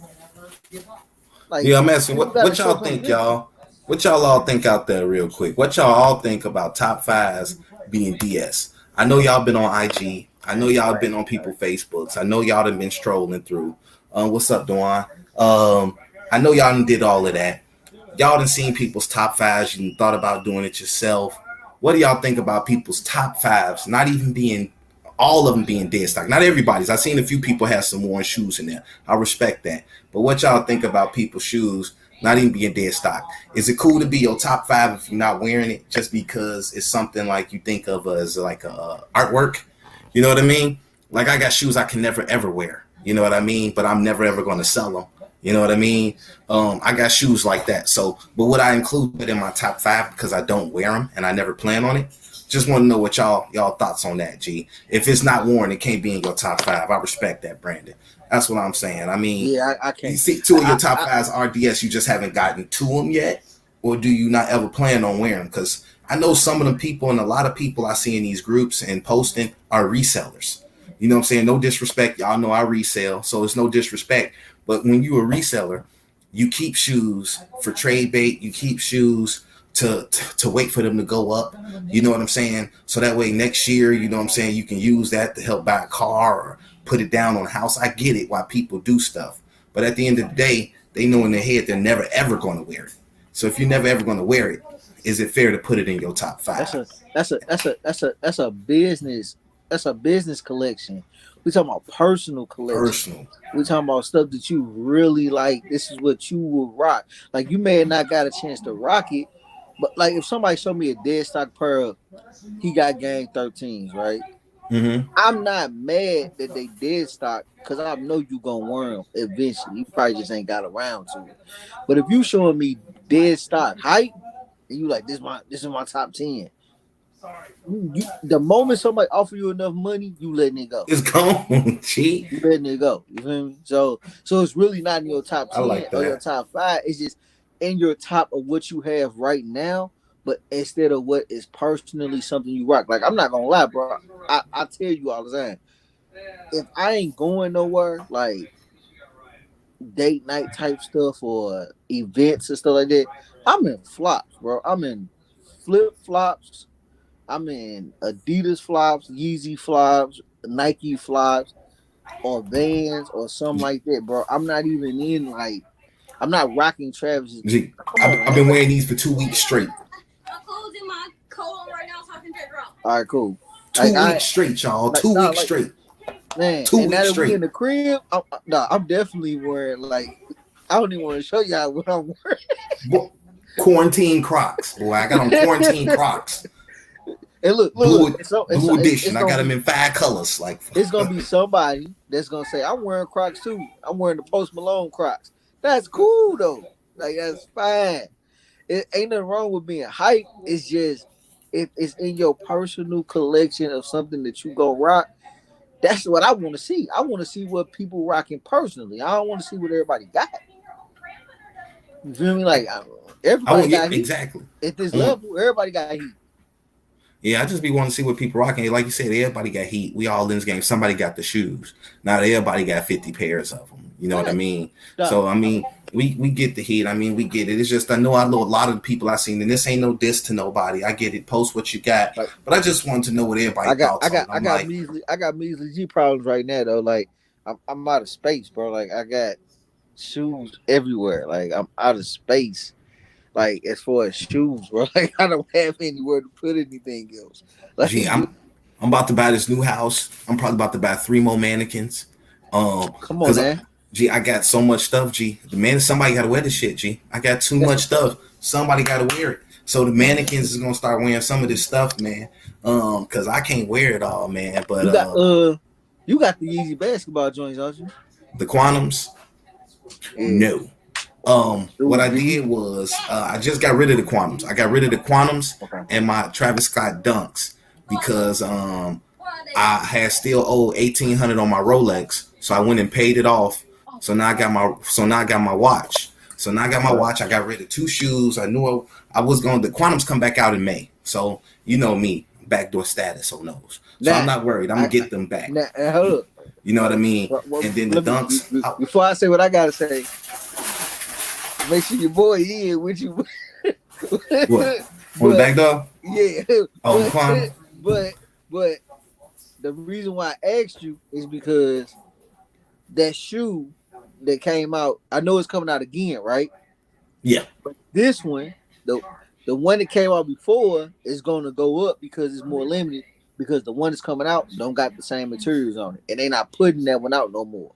Like Yeah, I'm asking people what got to what show y'all something think, different. y'all. What y'all all think out there, real quick? What y'all all think about top fives being DS? I know y'all been on IG. I know y'all Right. been on people Facebooks. I know y'all done been strolling through. What's up, Dwan? I know y'all done did all of that. Y'all done seen people's top fives. You thought about doing it yourself. What do y'all think about people's top fives not even being all of them being dead stock? Not everybody's. I've seen a few people have some worn shoes in there. I respect that. But what y'all think about people's shoes not even being dead stock? Is it cool to be your top five if you're not wearing it just because it's something like you think of as like a artwork? You know what I mean? Like I got shoes I can never ever wear. You know what I mean? But I'm never ever going to sell them. You know what I mean? I got shoes like that. So, but would I include it in my top five because I don't wear them and I never plan on it? Just want to know what y'all thoughts on that, G. If it's not worn, it can't be in your top five. I respect that, Brandon. That's what I'm saying. I mean, Yeah, I you can't. see, two of your top I fives RDS, you just haven't gotten to them yet, or do you not ever plan on wearing them? Because I know some of the people and a lot of people I see in these groups and posting are resellers. You know what I'm saying? No disrespect. Y'all know I resell, so it's no disrespect. But when you a reseller, you keep shoes for trade bait. You keep shoes to wait for them to go up. You know what I'm saying? So that way next year, you know what I'm saying, you can use that to help buy a car or put it down on a house. I get it why people do stuff. But at the end of the day, they know in their head they're never ever going to wear it. So if you're never ever going to wear it, is it fair to put it in your top That's five? a that's a business. That's a business collection. We talking about personal collection. Personal. We talking about stuff that you really like. This is what you will rock. Like you may have not got a chance to rock it, but like if somebody showed me a dead stock pair of he got gang 13s, right? Mm-hmm. I'm not mad that they dead stock because I know you gonna wear them eventually. You probably just ain't got around to it. But if you showing me dead stock height, and you like this is my top 10. The moment somebody offer you enough money, you letting it go. It's gone. Gee, You letting it go. You feel me? So it's really not in your top I 10 like or your that. top five. It's just in your top of what you have right now, but instead of what is personally something you rock. Like I'm not gonna lie, bro. I tell you all the time, if I ain't going nowhere, like date night type stuff or events and stuff like that, I'm in flops, bro. I'm in flip flops. I'm in Adidas flops, Yeezy flops, Nike flops, or Vans or something like that, bro. I'm not even in like I'm not rocking Travis. Gee, Come on, I've man. been wearing these for 2 weeks straight. All right, cool. Like Two I weeks straight, y'all. like Two nah, weeks like straight. man. Two And now weeks that we in straight. the crib, nah, I'm definitely wearing like I don't even want to show y'all what I'm Quarantine Crocs. Boy, I got on quarantine wearing. Crocs. And look. Blue blue edition. It's I gonna got them be in 5 colors. Like, it's gonna be somebody that's gonna say, I'm wearing Crocs too. I'm wearing the Post Malone Crocs. That's cool though. Like that's fine. It ain't nothing wrong with being hype. It's just if it's in your personal collection of something that you go rock, that's what I want to see. I want to see what people rocking personally. I don't want to see what everybody got. You feel me? Like I everybody want, yeah, got heat exactly. at this I want, level. Everybody got heat. yeah, I just be wanting to see what people rocking. Like you said, everybody got heat. We all in this game. Somebody got the shoes. Not everybody got 50 pairs of them. You know what I Right. mean? Nah, So I mean, we get the heat. I mean, we get it. It's just I know a lot of the people I seen, and this ain't no diss to nobody. I get it. Post what you got, like but I just wanted to know what everybody thoughts on it. I'm like, I got measly G problems right now though. Like I'm out of space, bro. Like I got shoes everywhere. Like I'm out of space. Like as far as shoes, bro. Like I don't have anywhere to put anything else. Like gee, I'm about to buy this new house. I'm probably about to buy 3 more mannequins. come on, Cause man. gee, I got so much stuff. Gee, the man, somebody got to wear this shit. Gee, I got too That's much a fact. stuff. Somebody got to wear it. So the mannequins is gonna start wearing some of this stuff, man. Cause I can't wear it all, man. But You got you got the Yeezy basketball joints, don't you? the quantums, Yeah. no. What Dude, I do you? did was I just got rid of the quantums. I got rid of the quantums Okay. and my Travis Scott dunks because I had still owed 1,800 on my Rolex, so I went and paid it off. So now I got my watch. So now I got my Okay. watch. I got rid of 2 shoes. I knew I was going. The quantums come back out in May, so you know me, backdoor status on those. So I'm Now, not worried. I'm gonna get them back. now hold You, up. you know what I mean? And then the Let me dunks. before I say what I gotta say. Make sure your boy in with you. What on the but back door? yeah, Oh, the quantum. but but the reason why I asked you is because that shoe that came out, I know it's coming out again, right? Yeah. But this one, the the one that came out before is gonna go up because it's more limited because the one that's coming out don't got the same materials on it. And they not putting that one out no more.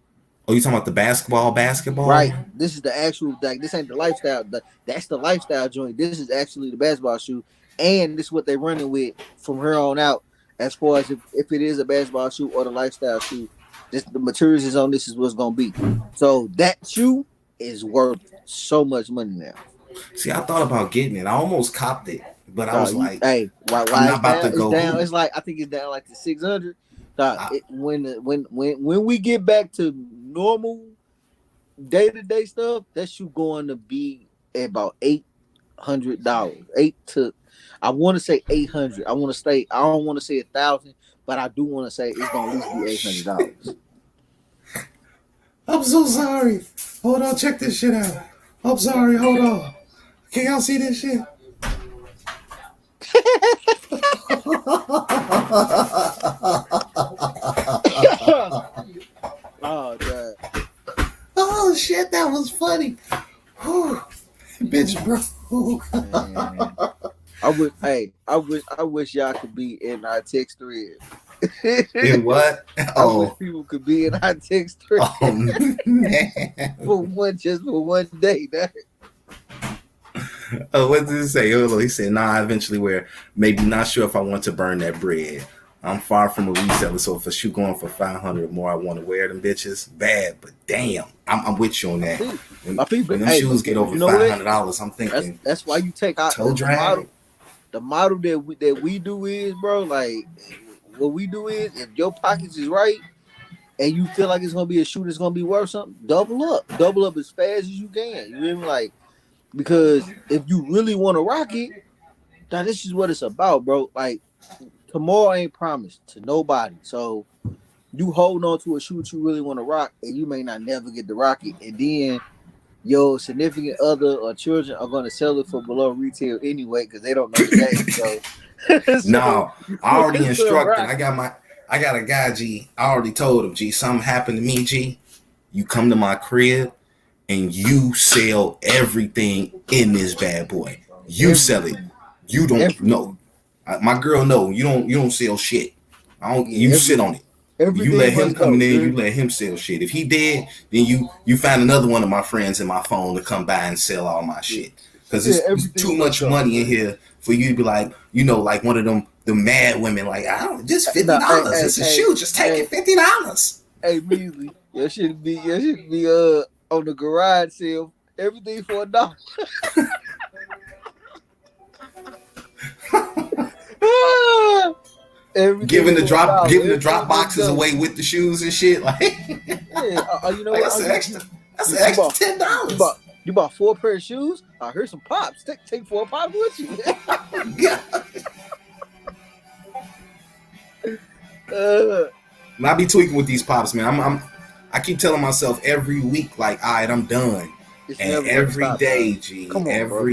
Oh, you talking about the basketball? Basketball? Right. This is the actual like this ain't the lifestyle. That's the lifestyle joint. This is actually the basketball shoe. And this is what they're running with from here on out as far as if it is a basketball shoe or the lifestyle shoe. This the materials is on this is what's gonna be. So that shoe is worth so much money now. See, I thought about getting it. I almost copped it, but I was like, Hey, I'm why not it's about down? to It's go down. hoop. It's like I think it's down like to 600. Dog, I, when we get back to normal day to day stuff, that shoe going to be about $800, I want to say 800. I want to stay. I don't want to say 1,000, but I do want to say it's gonna at least be $800. I'm so sorry. Hold on, check this shit out. I'm sorry, hold on. Can y'all see this shit? Oh god, Oh shit, that was funny. Whew. Bitch, bro. man. I would. Hey, I wish y'all could be in our text thread. In what? I wish Oh, people could be in our text thread oh man. just for one day. Oh, what did it say? Oh, he said, nah, I eventually wear. Maybe not sure if I want to burn that bread. I'm far from a reseller, so if a shoe going for 500 or more, I want to wear them bitches. Bad, but damn, I'm with you on My that. people, When, my people. when them Hey, shoes get but over you know what? $500, I'm thinking That's why you take out toe the drag. model. The model that we do is, bro. Like what we do is, if your pockets is right and you feel like it's gonna be a shoe that's gonna be worth something, double up as fast as you can. You hear me? Like because if you really want to rock it, now this is what it's about, bro. Like tomorrow ain't promised to nobody, so you hold on to a shoe that you really want to rock, and you may not never get to rock it, and then your significant other or children are going to sell it for below retail anyway because they don't know the game. So, so No, you I might already as well instructed. rock it. I got a guy, G. I already told him, G, something happened to me, G. You come to my crib and you sell everything in this bad boy. You sell it. Everything, You don't know. everything, My girl know you don't sell shit. I don't. yeah, You sit on it. You let everything him must come in go. there. You let him sell shit. If he dead, then you find another one of my friends in my phone to come by and sell all my Yeah, shit. Cause yeah, it's too everything must much go. money in here for you to be like, like one of them the mad women. Like, I don't just fifty No, hey, dollars. hey, It's a hey, shoe. Just take hey, it $50. hey, Measly, your should be on the garage sale. Everything for $1. Everything for a dollar. Giving the drop Everything must boxes go. away with the shoes and shit. Like, Yeah. You know like what? that's an extra. That's You, an you extra bought ten you dollars. bought you bought four pair of shoes. Here's some pops. Take 4 pops with you. Yeah. uh, And I be tweaking with these pops, man. I keep telling myself every week, like, all right, I'm done. it's And never gonna every stop, dog. day, G, Come on, bro.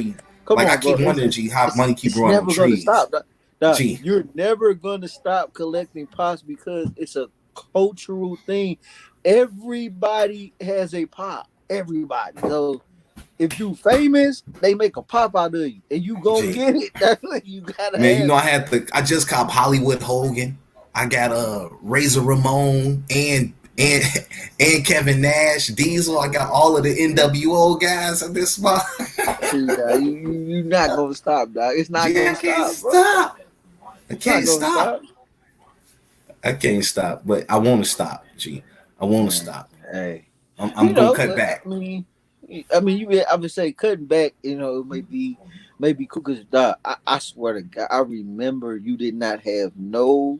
Come like I on, bro. keep wondering, G, how money keep It's growing on never gonna trees. stop, dog. G, You're never gonna stop collecting pops because it's a cultural thing. Everybody has a pop. Everybody. So if you famous, they make a pop out of you, and you gonna G, get it. That's like you gotta man, have it. I just cop Hollywood Hogan. I got Razor Ramon and and Kevin Nash, Diesel. I got all of the NWO guys at this spot. See, dog, you not gonna stop, dog. It's not G, I gonna can't stop, bro. stop. I It's not can't gonna stop. stop. I can't stop, but I want to stop, G. I want to Man, stop. hey, I'm gonna cut but back. I would say cutting back. It may be cool because I swear to God, I remember you did not have no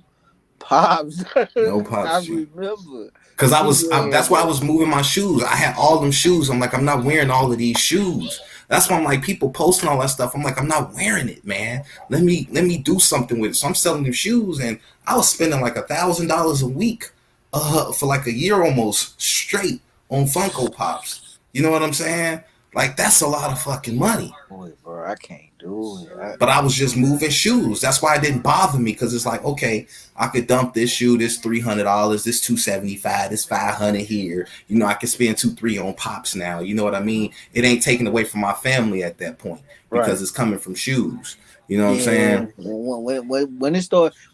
pops. No I pops, G. remember Cause you didn't have that's why I no. was moving my shoes. I had all them shoes. I'm like, I'm not wearing all of these shoes. That's why I'm like, people posting all that stuff. I'm like, I'm not wearing it, man. Let me do something with it. So I'm selling them shoes, and I was spending like $1,000 a week, for like a year almost straight on Funko Pops. You know what I'm saying? Like that's a lot of fucking money. Boy, bro, I can't do it. But I was just moving shoes. That's why it didn't bother me because it's like, okay, I could dump this shoe, this $300, this $275, this 500 here. I could spend 2, 3 on pops now. You know what I mean? It ain't taken away from my family at that point because Right. it's coming from shoes. You know what I'm Yeah. saying?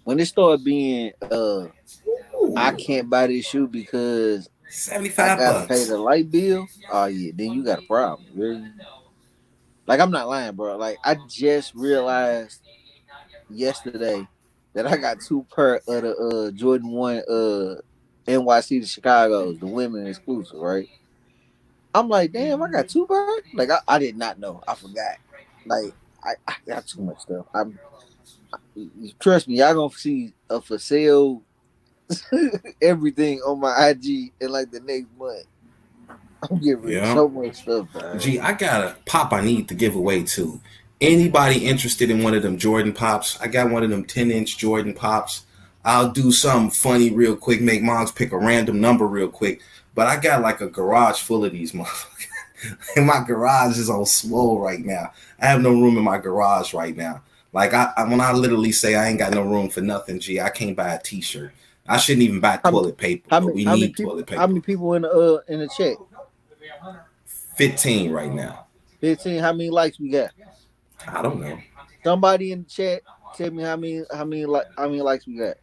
When it start being I can't buy this shoe because I 75 gotta pay bucks. the light bill. Oh yeah, then you got a problem. Like I'm not lying, bro. Like I just realized yesterday that I got 2 pair of the Jordan 1 NYC to Chicago's, the women exclusive, right? I'm like, damn, I got 2 pair. Like I did not know. I forgot. Like I got too much stuff. Trust me, y'all gonna see a for sale everything on my IG in like the next month. I'm getting rid of Yeah. so much stuff, man. Gee, I got a pop I need to give away to. Anybody interested in one of them Jordan pops? I got one of them 10-inch Jordan pops. I'll do something funny real quick, make moms pick a random number real quick. But I got like a garage full of these motherfuckers. And my garage is on swole right now. I have no room in my garage right now. Like when I literally say I ain't got no room for nothing, G, I can't buy a t-shirt. I shouldn't even buy How, toilet paper, but we need toilet how paper. many people in the chat? 15 right now. 15. How many likes we got? I don't know. Somebody in the chat tell me how many likes we got.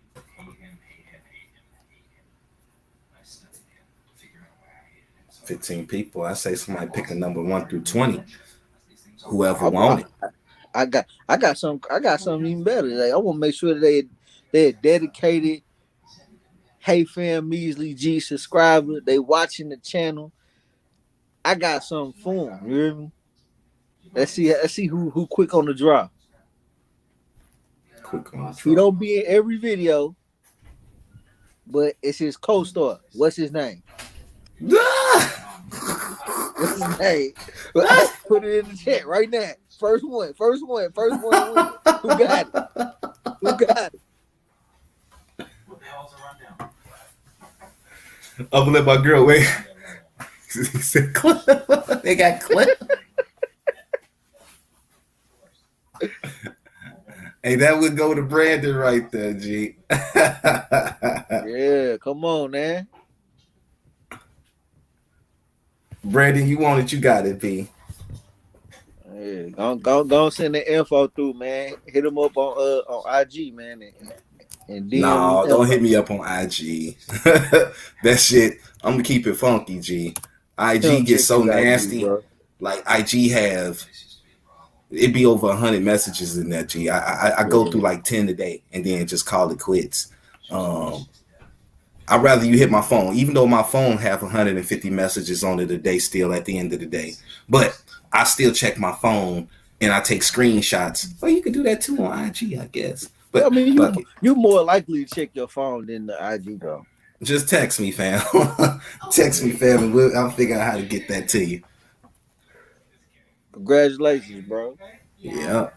15 people. I say somebody pick a number 1 through 20. Whoever I, want it. I got something even better. Like, I want to make sure that they're dedicated. Hey fam, Measly G subscriber. They watching the channel. I got something for them. You hear me? Let's see who quick on the draw. Quick on the He draw. don't be in every video, but it's his co-star. What's his name? What's his name? Put it in the chat right now. First one to win. Who got it? Who got it? I'm gonna let my girl wait. He said, Clip. They got Clip. Hey, that would go to Brandon right there, G. Yeah, come on, man. Brandon, you want it, you got it, B. Yeah, go send the info through, man. Hit him up on IG, man, and DM him No, don't hit info. me up on IG. That shit, I'm gonna keep it funky, G. He IG don't gets check so his IG, nasty. bro. Like IG have it be over 100 messages in that, G. I go Yeah. through like 10 a day and then just call it quits. Um, I'd rather you hit my phone, even though my phone have 150 messages on it a day still at the end of the day. But I still check my phone and I take screenshots. Well, you can do that too on IG, I guess. Well, I But mean, fuck it. you more likely to check your phone than the IG, though. Just text me, fam. Text me, fam, and I'll figure out how to get that to you. Congratulations, bro. Yeah.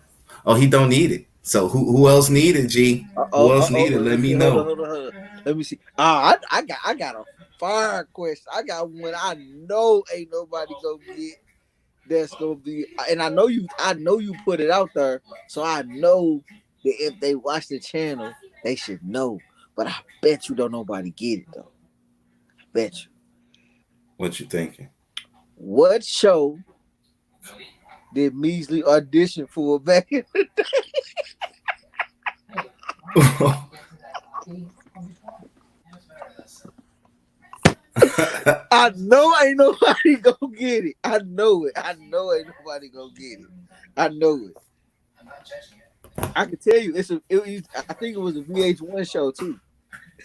Oh, he don't need it. So who else need it, G? Who else need it? Let me Let me see. know. Hold on. Let me see. I got a fire question. I got one I know ain't nobody gonna get. That's gonna be, and I know you put it out there, so I know that if they watch the channel, they should know. But I bet you don't nobody get it though. I bet you. What you thinking? What show did Measley audition for back in the I know ain't nobody gonna get it. I know it. I know ain't nobody gonna get it. I know it. I can tell you, I think it was a VH1 show too.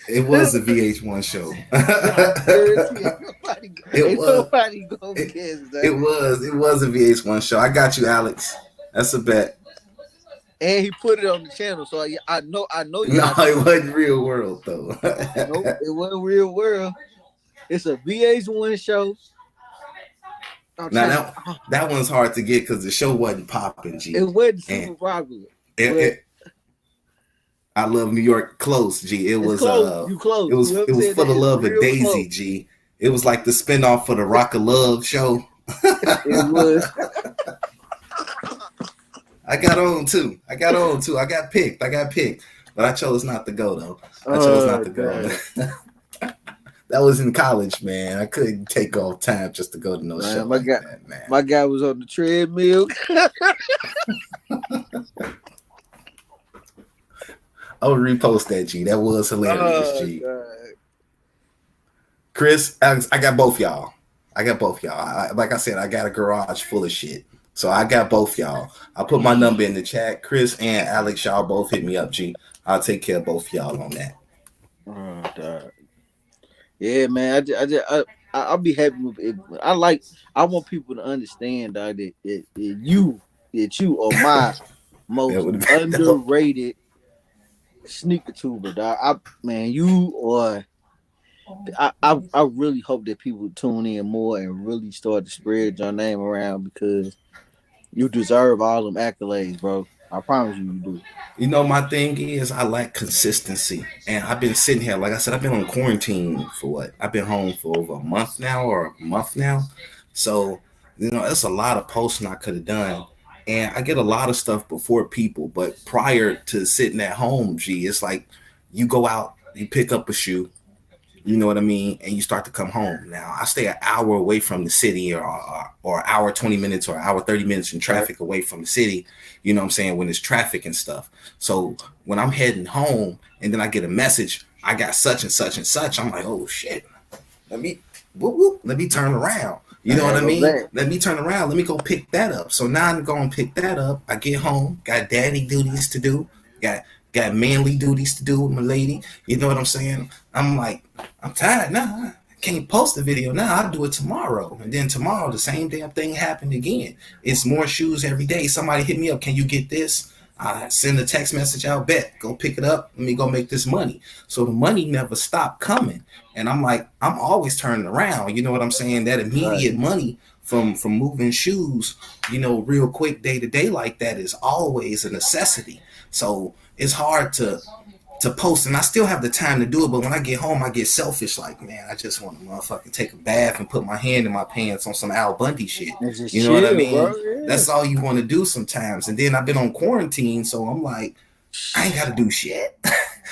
It was a VH1 show. I guarantee it ain't was. nobody gonna It, guess it that. was. It was a VH1 show. I got you, Alex. That's a bet. And he put it on the channel, so I know No, y'all it know. wasn't real world though. Nope, it wasn't Real World. It's a VH1 show. I'm Now trying. that one's hard to get because the show wasn't popping, G. It wasn't And super popular, it, but it, I love New York close, G. it's close. You It close. You know was what it I'm was saying? for That the is love of real Daisy, close. G. It was like the spinoff for the Rock of Love show. It was. I got on too. I got picked. But I chose not to go though. I chose not to go. Dang. That was in college, man. I couldn't take off time just to go to no show Man, like that, man. my guy was on the treadmill. I would repost that, G. That was hilarious, Oh G. God. Chris, Alex, I got both y'all. Like I said, I got a garage full of shit. So I got both y'all. I put my number in the chat. Chris and Alex, y'all both hit me up, G. I'll take care of both y'all on that. Oh, God. Yeah, man. I'll be happy with it. I want people to understand, dog, that you are my That most would have been dope. underrated sneaker tuber, dog. Man, you are. I really hope that people tune in more and really start to spread your name around because You deserve all them accolades, bro. I promise you, you do. You know, my thing is I like consistency, and I've been sitting here, like I said, I've been on quarantine for what? I've been home for over a month now, or a month now. So, you know, that's a lot of posting I could have done, and I get a lot of stuff before people. But prior to sitting at home, gee, it's like you go out, you pick up a shoe, you know what I mean? And you start to come home. Now, I stay an hour away from the city, or an hour 20 minutes, or an hour 30 minutes in Right. traffic away from the city, you know what I'm saying, when there's traffic and stuff. So when I'm heading home and then I get a message, I got such and such and such, I'm like, oh shit, let me whoop, whoop, let me turn around. You I know what had I go mean? back. Let me turn around. Let me go pick that up. So now I'm going to pick that up. I get home, got daddy duties to do, got got manly duties to do with my lady. You know what I'm saying? I'm like, I'm tired now. I can't post a video now. I'll do it tomorrow. And then tomorrow, the same damn thing happened again. It's more shoes every day. Somebody hit me up. Can you get this? I send a text message out, bet, go pick it up. Let me go make this money. So the money never stopped coming. And I'm like, I'm always turning around. You know what I'm saying? That Right. immediate money from moving shoes, you know, real quick day to day like that is always a necessity. So it's hard to post, and I still have the time to do it. But when I get home, I get selfish. Like, man, I just want to motherfucking take a bath and put my hand in my pants on some Al Bundy shit. And just You know what I chill, bro. mean? Yeah. That's all you want to do sometimes. And then I've been on quarantine, so I'm like, I ain't got to do shit.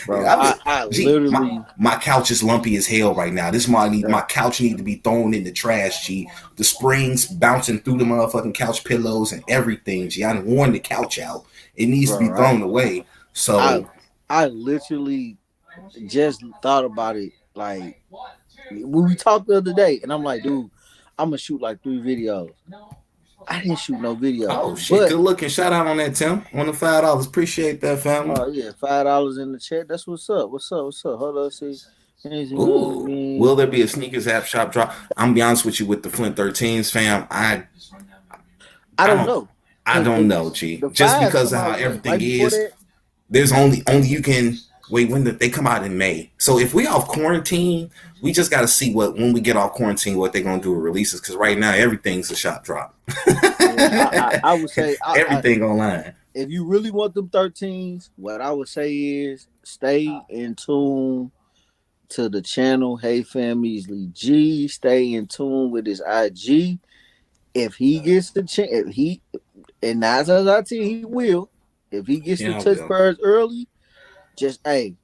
Bro, I've been, I gee, literally, my couch is lumpy as hell right now. yeah, My couch need to be thrown in the trash. G, the springs bouncing through the motherfucking couch pillows and everything. Gee, I done worn the couch out. It needs to bro, be right? thrown away. I So, I literally just thought about it like when we talked the other day, and I'm like, dude, I'm gonna shoot like 3 videos. I didn't shoot no videos, oh shit, but good looking. Shout out on that, Tim. On the $5. Appreciate that, family. oh yeah, $5 in the chat. That's what's up. What's up? What's up? Hold on, see. Ooh, Anything? will there be a sneakers app shop drop? I'm be honest with you, with the Flint 13s, fam. I I don't don't know, I cause don't know, G. the Just fives because come of how out when right everything before is, that. there's only you can wait when they come out in May. So if we off quarantine, we just got to see what when we get off quarantine what they're gonna do with releases. Because right now everything's a shop drop. Yeah, I would say Everything online. if you really want them 13s, what I would say is stay in tune to the channel. Hey Fam Easley G, stay in tune with his IG. If he gets the chance, if he and 9 times out of 10 he will. If he gets the Yeah, I touch will. birds early, just hey,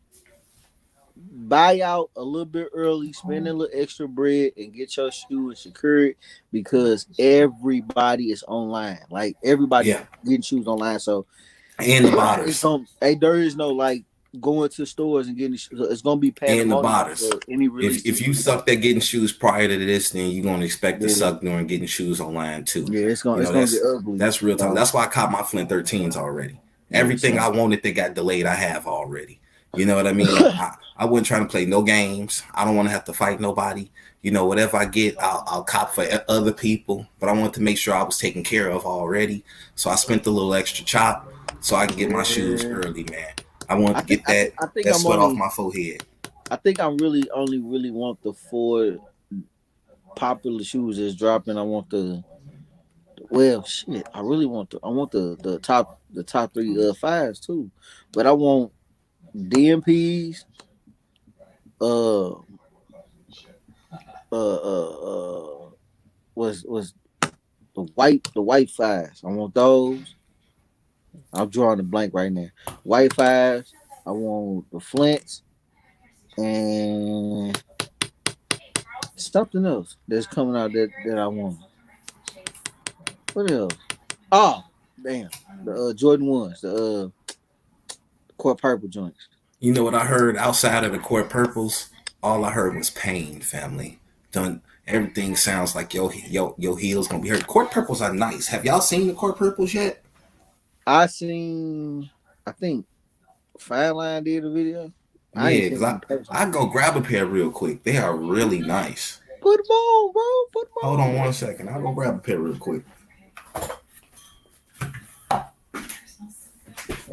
buy out a little bit early, spend a little extra bread, and get your shoe and secure it because everybody is online. Like everybody Yeah, getting shoes online, so and the it's botters, going hey, there is no like going to stores and getting shoes. It's gonna be and the pandemonium botters. for any If releases. you sucked at getting shoes prior to this, then you're gonna expect to Yeah, suck during getting shoes online too. yeah, You it's know gonna get ugly. that's real talk. So That's why I caught my Flint 13s already. yeah, Everything so I wanted that got delayed, I have already. You know what I mean? I wasn't trying to play no games. I don't want to have to fight nobody. You know, whatever I get, I'll cop for other people. But I wanted to make sure I was taken care of already. So I spent a little extra chop so I can get my shoes yeah, early, man. I wanted to get that I think that I'm sweat off only my forehead. I think I'm really only really want the 4 popular shoes that's dropping. I want the well shit. I really want I want the top three fives too, but I want DMPs. Uh, uh, was the white fives. I want those. I'm drawing a blank right now. White fives. I want the Flints and something else that's coming out that I want. What else? Oh, damn. The Jordan ones, the core purple joints. You know what I heard outside of the court purples? All I heard was pain, family. Done. Everything sounds like your heels gonna be hurt. Court purples are nice. Have y'all seen the court purples yet? I seen. I think Fine Line did a video. I ain't Yeah, seen cause them personally. I go grab a pair real quick. They are really nice. Put them on, bro. Put them Hold on on. 1 second. I'll go grab a pair real quick.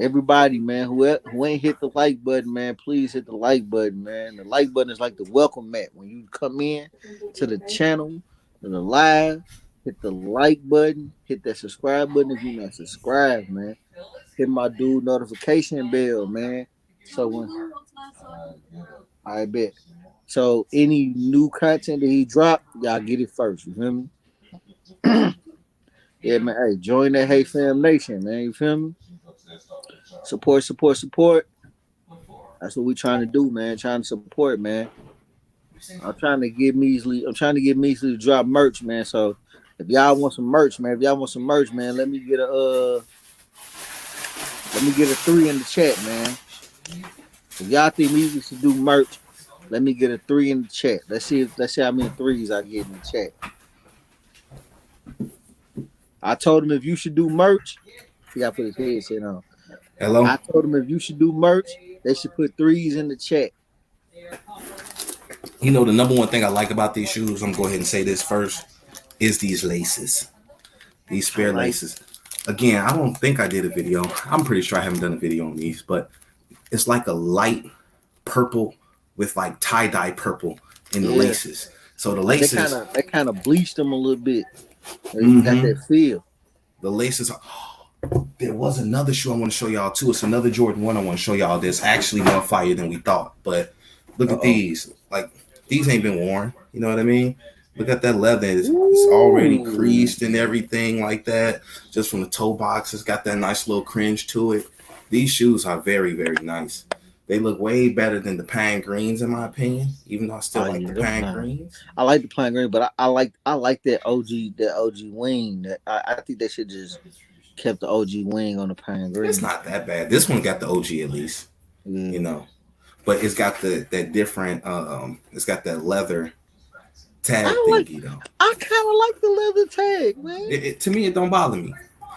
Everybody, man, who ain't hit the like button, man, please hit the like button, man. The like button is like the welcome mat when you come in to the channel, to the live. hit the like button, hit that subscribe button if you're not subscribed, man. Hit my dude notification bell, man. So when I bet. So any new content that he drop, y'all get it first. You feel me? Yeah, man. Hey, join that Hey Fam Nation, man. You feel me? Support, support, support. That's what we trying to do, man. Trying to support, man. I'm trying to get Measly to drop merch, man. So if y'all want some merch, man, if y'all want some merch, man, let me get a three in the chat, man. If y'all think Measly should do merch, let me get a three in the chat. Let's see how many threes I get in the chat. I told him if you should do merch, he gotta put his headset on. Hello. I told him if you should do merch, they should put threes in the chat. You know the number one thing I like about these shoes. I'm gonna go ahead and say this first. Is these laces. These I spare like laces. Again, I don't think I did a video. I'm pretty sure I haven't done a video on these, but it's like a light purple with like tie-dye purple in the yeah. laces. So the Like laces, they kind of bleached them a little bit. They got mm-hmm, that feel. the laces are, there was another shoe I want to show y'all too. It's another Jordan 1 I want to show y'all that's actually more fire than we thought. But look Uh at oh. these. Like these ain't been worn. You know what I mean? Look at that leather. It's already Ooh. creased and everything like that. Just from the toe box. It's got that nice little cringe to it. These shoes are very, very nice. They look way better than the pine greens in my opinion. Even though I still Oh like yeah, the them pine fine. greens. I like the plain green, but I like that OG wing. I think they should just kept the OG wing on the pine It's green. not that bad. This one got the OG at least. You Yeah. know. But it's got the that different it's got that leather tag I like thingy though. I kind of like the leather tag, man. To me it don't bother me.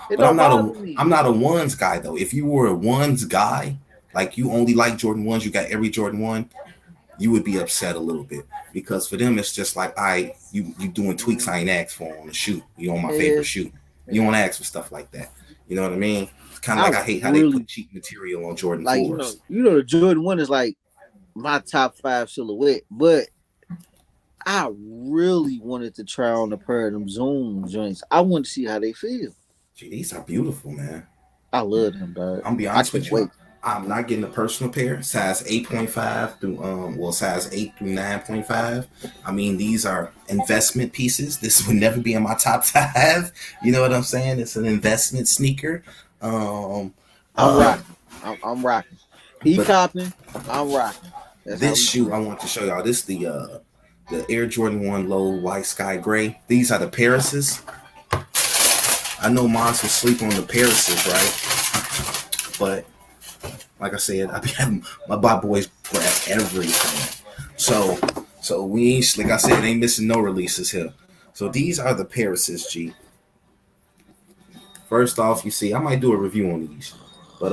It But don't bother I'm me. not a ones guy though. If you were a ones guy, like you only like Jordan ones, you got every Jordan one, you would be upset a little bit because for them it's just like you doing tweaks Mm, I ain't asked for on the shoe. You on my yeah, favorite shoe. You yeah. don't ask for stuff like that. You know what I mean? It's kind of I like I hate how they put really cheap material on Jordan like fours. the Jordan one is like my top five silhouette, but I really wanted to try on a pair of them Zoom joints. I want to see how they feel. Gee, these are beautiful, man. I love them, dog. I'm gonna be I honest can't with you. wait. I'm not getting a personal pair, size 8.5 through size 8 through 9.5. I mean, these are investment pieces. This would never be in my top five. You know what I'm saying? It's an investment sneaker. Um, I'm uh, rocking. I'm rocking. He but copping. I'm rocking. That's how this we do shoe I it. want to show y'all. This the Air Jordan 1 Low White Sky Gray. These are the Parises. I know moms will sleep on the Parises, right? But like I said, I be having my bot boys grab everything. So we ain't like I said, ain't missing no releases here. So these are the Parises, G. First off, you see, I might do a review on these. But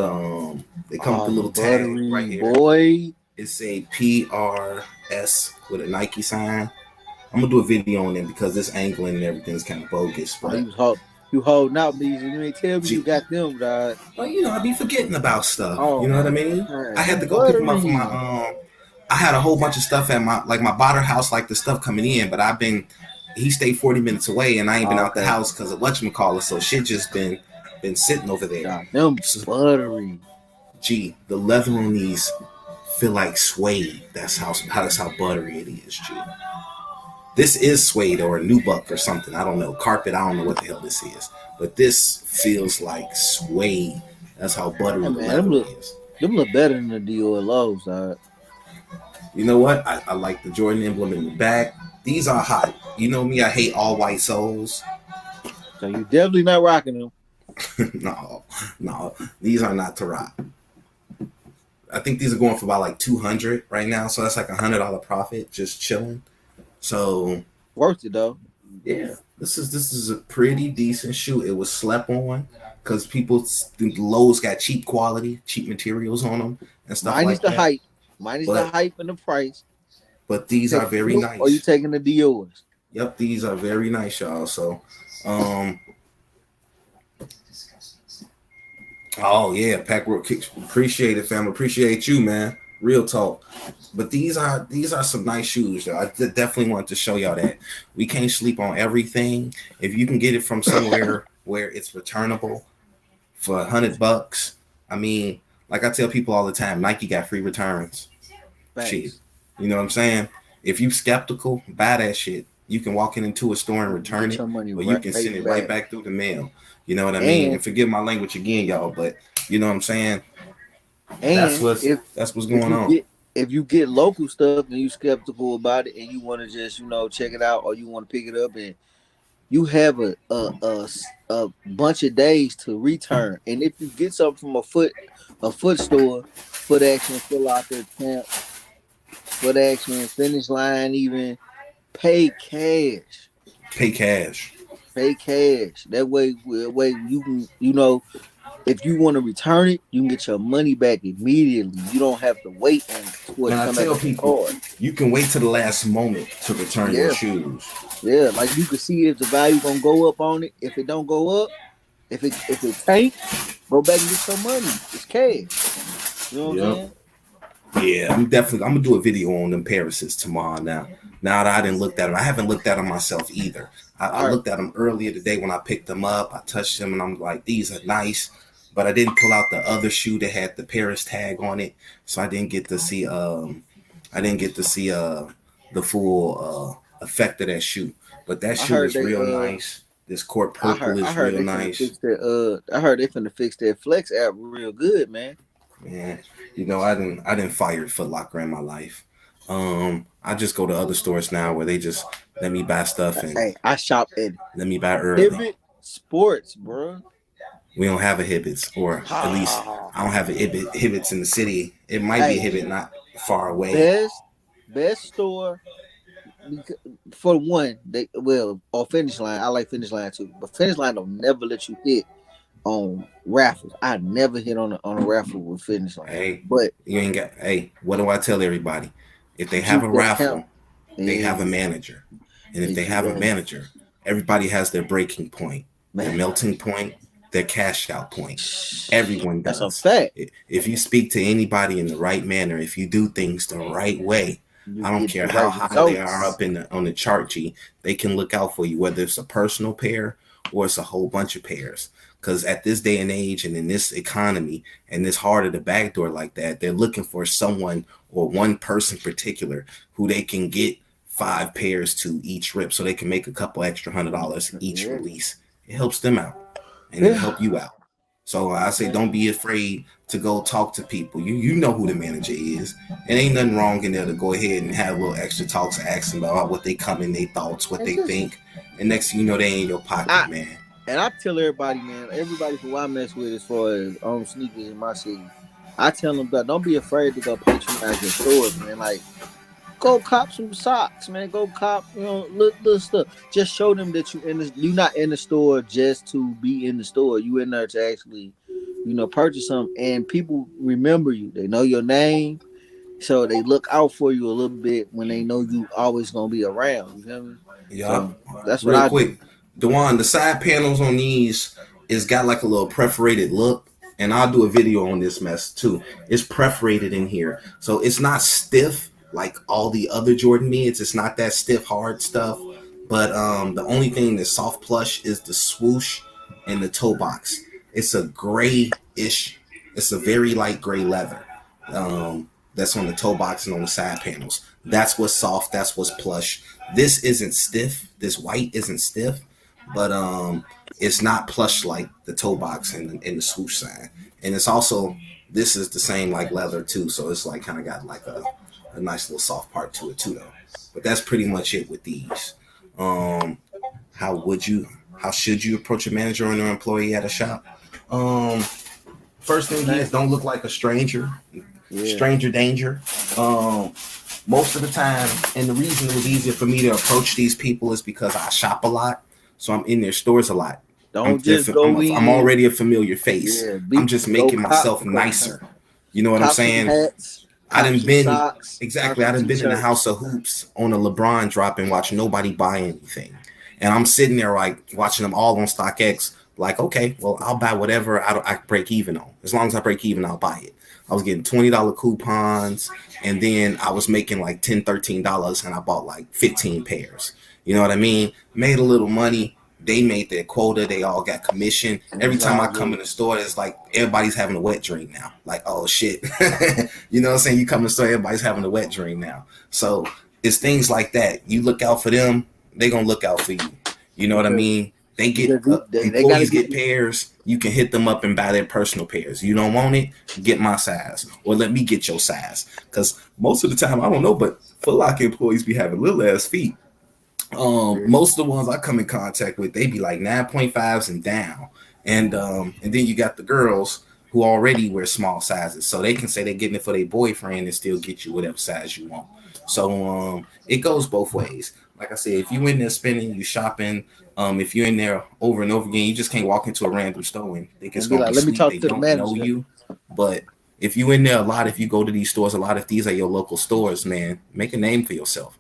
they come with Oh, the little them tag right buttery here. boy. It's a PRS with a Nike sign. I'm gonna do a video on them because this angling and everything is kind of bogus. Oh, But you holding out, me. You ain't tell me you G, got them, dog. well, I be forgetting about stuff. You Oh know what I my mean? I god, had them to go pick them up from my buttery. I had a whole bunch of stuff at my botter house, like the stuff coming in, but he stayed 40 minutes away and I ain't been Oh, out the okay. house because of whatchamacallit, so shit just been sitting over there. Dog, them So, buttery. Gee, the leather on these feel like suede. That's how buttery it is, G. This is suede or a nubuck or something. I don't know. Carpet, I don't know what the hell this is. But this feels like suede. That's how Hey buttery the man, leather is. them look better than the Dior lows, dog. You know what? I like the Jordan emblem in the back. These are hot. You know me, I hate all white soles. So you definitely not rocking them. No, no, these are not to rock. I think these are going for about like 200 right now, so that's like $100 profit just chilling. So Worth it though. yeah, this is a pretty decent shoe. It was slept on because people think Lowe's got cheap quality, cheap materials on them and stuff Minus like the that. hype. Minus the But hype and the price. these are Taking very them or you nice. taking the Dior's? Yep, these are very nice, y'all. So um oh yeah, Pack World Kicks. Appreciate it, fam. Appreciate you, man. Real talk. But these are some nice shoes. Though. Definitely want to show y'all that we can't sleep on everything. If you can get it from somewhere where it's returnable for $100, I mean, like I tell people all the time, Nike got free returns. Shit, Facts. you know what I'm saying? If you skeptical, buy that shit. You can walk into a store and You can return get it, your money or you right can send it right back. back through the mail. You know what I mean? And And forgive my language again, y'all, but you know what I'm saying? That's and what's if that's what's if going you on. get if you get local stuff and you skeptical about it and you want to just check it out or you want to pick it up and you have a bunch of days to return. And if you get something from a foot store, Foot Action, Foot Locker, Champs, Foot Action, Finish Line, even pay cash. Pay cash. Pay cash. That way you can if you want to return it, you can get your money back immediately. You don't have to wait and for it And to I come back tell on your people, card. you can wait to the last moment to return your Yeah, shoes. yeah. Like you can see if the value gonna go up on it. If it don't go up, if it tank, go back and get your money. It's cash. You know what I'm Yep. saying? Yeah, I'm gonna do a video on them Parises tomorrow. Now that I didn't look at them, I haven't looked at them myself either. I I heard, looked at them earlier today when I picked them up. I touched them and I'm like, these are nice, but I didn't pull out the other shoe that had the Paris tag on it, so I didn't get to see the full effect of that shoe. But that I shoe heard is they real nice. This court I purple heard I is heard real they finna nice. fix that. I heard they finna fix that Flex app real good, man. Man, I didn't fire Foot Locker in my life. I just go to other stores now where they just let me buy stuff and Hey, I shop at let me buy early. Pivot Sports, bro. We don't have a Hibbits, or at least Ha. I don't have a Hibbits in the city. It might be a Hey, Hibbit not far away. best store for one. Or Finish Line. I like Finish Line too, but Finish Line don't never let you hit on raffles. I never hit on a raffle with Finish Line, Hey, but you ain't got. Hey, what do I tell everybody? If they have juke a that count. raffle, they have a Yeah, manager, and if they have a yeah, manager, everybody has their breaking point, their man. melting point, their cash out point. Everyone That's a does. fact. If you speak to anybody in the right manner, if you do things the right way, You I don't get care the how right high they are results. up in on the chart. G, they can look out for you, whether it's a personal pair or it's a whole bunch of pairs. Because at this day and age, and in this economy, and this heart of the back door like that, they're looking for someone or one person in particular who they can get 5 pairs to each rip, so they can make a couple extra $100 each Yeah, release. It helps them out, and it'll yeah, help you out. So I say, man. don't be afraid to go talk to people. You know who the manager is. It ain't nothing wrong in there to go ahead and have a little extra talks, ask them about what they come in, their thoughts, what And they just think, and next thing you know, they in your I pocket, man. and I tell everybody, man, everybody who I mess with as far as on sneakers in my city, I tell them that don't be afraid to go patronize your stores, man. Like go cop some socks, man. Go cop, little stuff. Just show them that you not in the store just to be in the store. You in there to actually, purchase something. And people remember you. They know your name, so they look out for you a little bit when they know you always gonna be around. You feel me? Yup. So that's what Real I do. quick, Dewan, the side panels on these is got like a little perforated look, and I'll do a video on this mess too. It's perforated in here, so it's not stiff like all the other Jordan mids. It's not that stiff, hard stuff. But the only thing that's soft plush is the swoosh and the toe box. It's a grayish. It's a very light gray leather. That's on the toe box and on the side panels. That's what's soft. That's what's plush. This isn't stiff. This white isn't stiff, but it's not plush like the toe box and the swoosh side. And it's also, this is the same like leather too, so it's like kind of got like a nice little soft part to it too though. But that's pretty much it with these. Um, how would you? How should you approach a manager or an employee at a shop? Um, First thing is, Thank, don't look like a stranger. yeah. Stranger danger. Um, Most of the time, and the reason it was easier for me to approach these people is because I shop a lot, so I'm in their stores a lot. Don't just go I'm in. already a familiar face. Yeah, I'm just go making myself nicer. You know what I'm cop some saying? hats, I cop done some been socks, cop exactly. I some done been in the house t-shirts. of hoops on a LeBron drop and watch nobody buy anything, and I'm sitting there like watching them all on StockX Like, okay, well, I'll buy whatever I break even on. As long as I break even, I'll buy it. I was getting $20 coupons, and then I was making like $10, $13, and I bought like 15 pairs. You know what I mean? Made a little money. They made their quota. They all got commission. And Every it's time all I come good. in the store, it's like everybody's having a wet dream now. Like, oh shit. You know what I'm saying? You come in the store, everybody's having a wet dream now. So it's things like that. You look out for them, they gonna look out for you. You know what I Because mean? They get because they got to employees get get pairs. You can hit them up and buy their personal pairs. You don't want it, get my size, or let me get your size. Because most of the time, I don't know, but Foot Locker employees be having little ass feet. Most of the ones I come in contact with, they be like 9.5s and down, and then you got the girls who already wear small sizes, so they can say they're getting it for their boyfriend and still get you whatever size you want. So it goes both ways. Like I said, if you in there spending, you shopping. If you're in there over and over again, you just can't walk into a random store and think it's and be gonna be like, let me sweet. They talk to the don't know manager. you, but if you in there a lot, if you go to these stores a lot, if these are your local stores, man, make a name for yourself.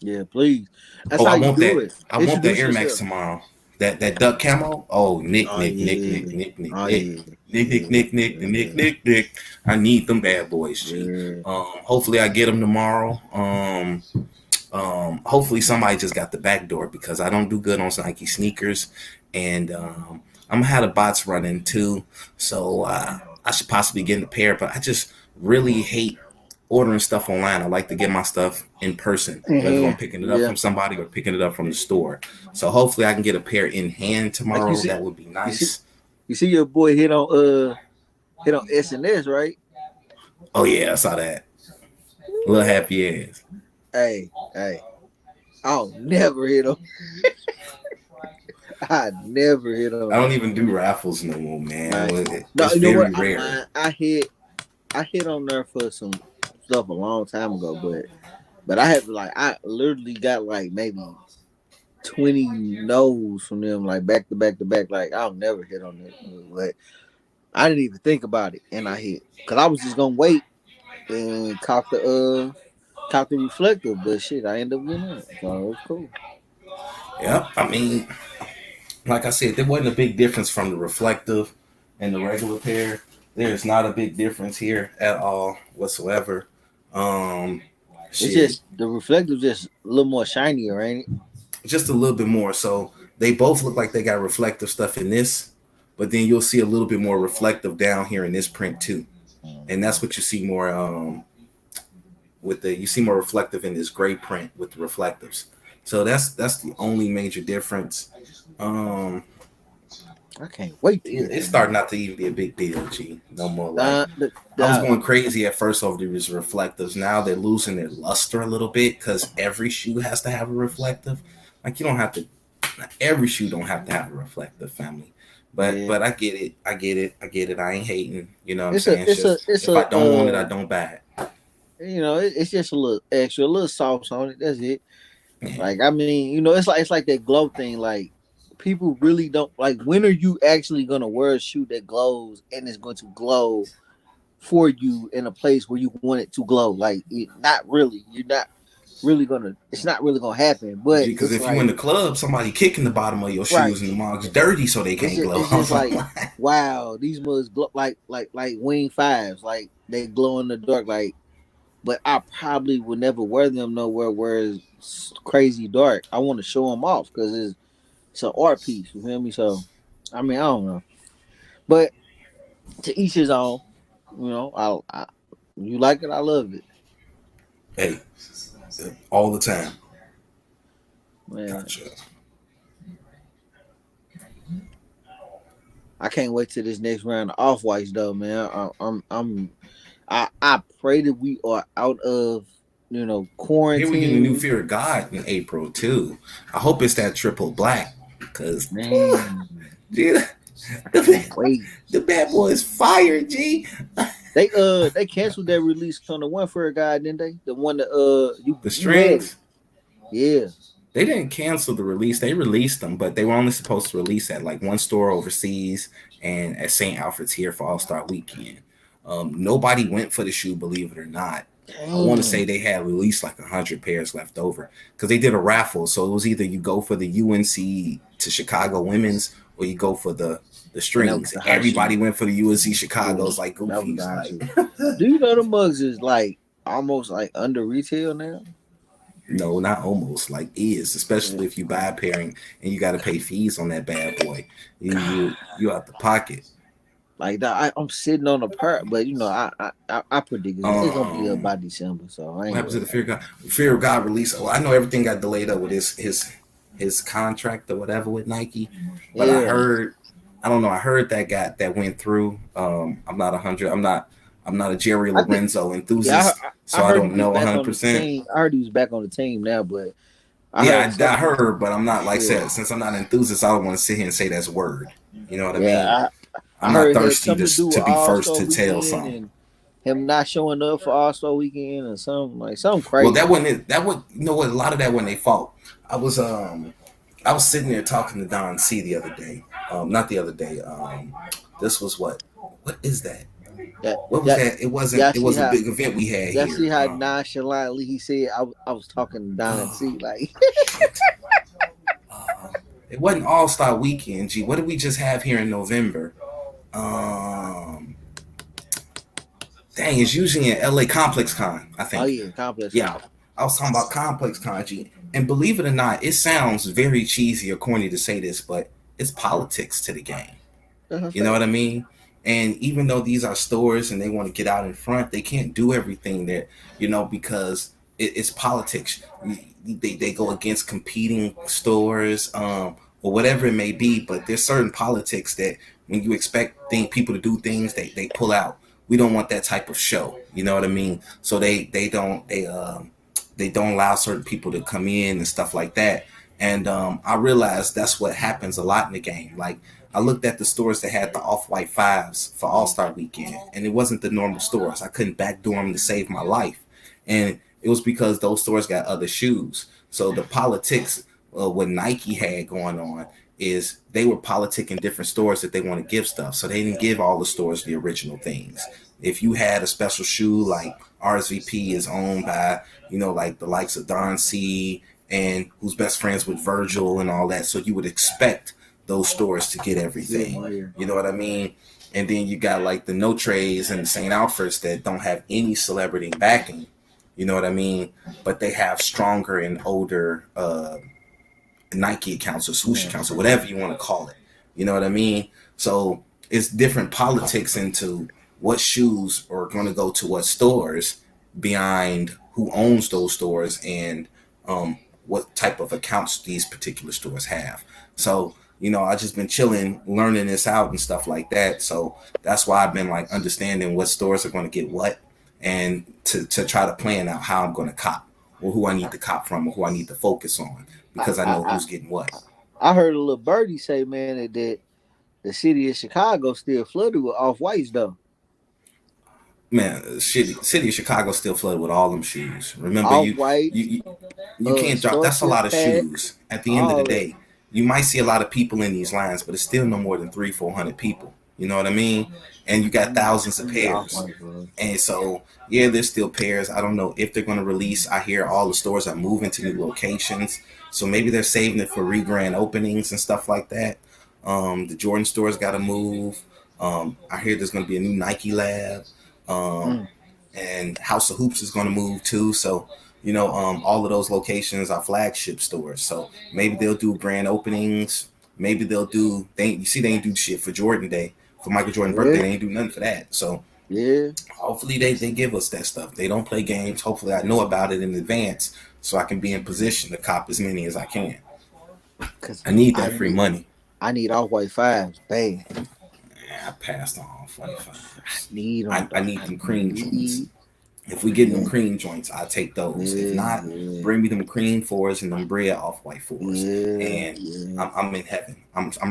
Yeah, please. That's Oh, how I you want do that. it. I want that Introduce Air Max yourself. tomorrow. That duck camo. Oh, Nick, Oh Nick, Nick, Nick, yeah. Nick, Nick, Oh Nick, yeah. Nick, Nick, Yeah. Nick, Nick, the Nick, Yeah. Nick, Nick. I need them bad boys, G. Yeah. Hopefully I get them tomorrow. Hopefully somebody just got the back door because I don't do good on Nike sneakers, and I'm gonna have the bots running too. So I should possibly get in a pair, but I just really hate ordering stuff online. I like to get my stuff in person, In whether I'm hand. picking it up Yeah. from somebody or picking it up from the store. So hopefully I can get a pair in hand Like tomorrow. That would be you see, nice. you see your boy hit on SNS, right? Oh yeah, I saw that. A little happy ass. Hey, I'll never hit on. I never hit on I that. don't even do raffles no more, man. Like, no, It's you know what? very I'm rare. lying. I hit on there for some stuff a long time ago, but I have like I literally got like maybe 20 no's from them, like back to back to back. Like I'll never hit on it, but I didn't even think about it, and I hit because I was just gonna wait and cop the reflector, but shit, I ended up getting on it, so it was cool. Yeah, I mean, like I said, there wasn't a big difference from the reflective and the regular pair. There's not a big difference here at all whatsoever. Um, It's Shit, just the reflector's just a little more shinier, ain't it? just a little bit more. So they both look like they got reflective stuff in this, but then you'll see a little bit more reflective down here in this print too, and that's what you see more with the you see more reflective in this gray print with the reflectives. So that's the only major difference. Um, I can't wait to get it's that man. starting not to even be a big deal, G. No more like I was The going crazy at first over these reflectives. Now they're losing their luster a little bit because every shoe has to have a reflective. Like you don't have to. Every shoe don't have to have a reflective, family. But yeah, but I get it. I get it. I get it. I ain't hating. You know what I'm it's a saying? It's it's a just it's if I a don't want it, I don't buy it's just a little extra, a little sauce on it. That's it. it. Yeah. Like I mean, it's like that glow thing. Like people really don't like. When are you actually gonna wear a shoe that glows and is going to glow for you in a place where you want it to glow? Like not really. You're not really gonna. It's not really gonna happen. But Because it's if you in like the club, somebody kicking the bottom of your right. shoes and the mug's dirty, so they can't glow. It's just like wow, these mugs glow like wing fives. Like they glow in the dark. Like but I probably would never wear them nowhere where it's crazy dark. I want to show them off because it's an art piece. You feel me? So, I mean, I don't know, but to each his own. I you like it, I love it, Hey, all the time. man. Gotcha. I can't wait till this next round of off whites though, man. I pray that we are out of Here we get a new quarantine, Fear of God in April too. I hope it's that triple black because man. dude, I the, can't wait. the bad boy is fire, G. They canceled their release on the one for a guy, didn't they? The one that The you had it. strings, Yeah. they didn't cancel the release. They released them, but they were only supposed to release at like one store overseas and at St. Alfred's here for All Star Weekend. Nobody went for the shoe, believe it or not. I want to say Damn. they had at least like 100 pairs left over because they did a raffle. So it was either you go for the UNC to Chicago women's or you go for the And that was strings. the hot Everybody shoe. went for the UNC Yeah, Chicago's like that was the goofies. hot Like shoe. Do you know the mugs is like almost like under retail now? no, not almost like is, Yeah. especially if you buy a pairing and you got to pay fees on that bad boy. God, You out the pocket. like that, I'm sitting on a part, but I predict it's gonna be up Um, by December, so I what ain't happens to worried the about Fear it. of God? Fear of God release. Well, I know everything got delayed up with his contract or whatever with Nike, but I Yeah, heard, I don't know. I heard that went through. I'm not 100. I'm not a Jerry I think Lorenzo yeah, enthusiast, I so I heard he don't was know back on the 100%. team. I heard he was back on the team now, but I Yeah, heard I something. heard, but I'm not like I Yeah, said. Since I'm not an enthusiast, I don't want to sit here and say that's word. You know what I mean? yeah. I I'm not heard it had thirsty something to do to with be All first Star to tell Weekend something. and him not showing up for All Star Weekend or something like something Well, that crazy. wasn't it. That would you know what? A lot of that wasn't their fault. I was um I was sitting there talking to Don C the other day. Not the other day. This was what is that? That What was that that? It wasn't. y'all It see was a how big event we had y'all see here. how nonchalantly he said I was talking to Don C like Shit. Uh, it wasn't All Star Weekend. Gee, what did we just have here in November? Um, Dang, it's usually in LA Complex Con, I oh think. yeah, complex Yeah, con. I was talking about Complex Con, G. And believe it or not, it sounds very cheesy or corny to say this, but it's politics to the game. That's a You know fact. what I mean? And even though these are stores and they want to get out in front, they can't do everything there, because it's politics. They go against competing stores, or whatever it may be. But there's certain politics that when you expect people to do things, they pull out. We don't want that type of show. You know what I mean? So they don't allow certain people to come in and stuff like that. And I realized that's what happens a lot in the game. Like I looked at the stores that had the off-white fives for All-Star Weekend, and it wasn't the normal stores. I couldn't backdoor them to save my life, and it was because those stores got other shoes. So the politics what Nike had going on is they were politicking different stores that they want to give stuff. So they didn't give all the stores the original things. If you had a special shoe like RSVP is owned by, like the likes of Don C and who's best friends with Virgil and all that. So you would expect those stores to get Yeah, everything. yeah. You know what I mean? And then you got like the No Trays and the St. Alfred's that don't have any celebrity backing. You know what I mean? But they have stronger and older Nike accounts or swoosh Yeah. accounts or whatever you want to call it. You know what I mean? So it's different politics into what shoes are going to go to what stores behind who owns those stores and what type of accounts these particular stores have. So, I just been chilling, learning this out and stuff like that. So that's why I've been like understanding what stores are going to get what and to try to plan out how I'm going to cop or who I need to cop from or who I need to focus on I, because I I know I who's getting what. I heard a little birdie say, man, that the city of Chicago still flooded with off whites though. Man, city of Chicago still flooded with all them shoes. Remember, Off you whites, you can't drop. That's a Starfield lot of Pack, shoes. At the end of the all that. day, you might see a lot of people in these lines, but it's still no more than 300-400 people. You know what I mean? And you got thousands of I need off pairs. whites, bro. And so, yeah, there's still pairs. I don't know if they're going to release. I hear all the stores are moving to new locations. So maybe they're saving it for re-grand openings and stuff like that. The Jordan stores got to move. I hear there's going to be a new Nike lab. Um, Mm. and House of Hoops is going to move too. So, all of those locations are flagship stores. So maybe they'll do grand openings. Maybe they'll do. They ain't do shit for Jordan Day for Michael Jordan birthday. Yeah, They ain't do nothing for that. So yeah. hopefully they give us that stuff. They don't play games. Hopefully I know about it in advance so I can be in position to cop as many as I can. Cause I need I that free need money. I need off white fives, bad. I passed on 25. I need them I though. need I them cream joints. need, If we get them yeah, cream joints, I take those. If yeah, not, yeah, bring me them cream fours and them bread off white fours, yeah, and yeah, I'm in heaven.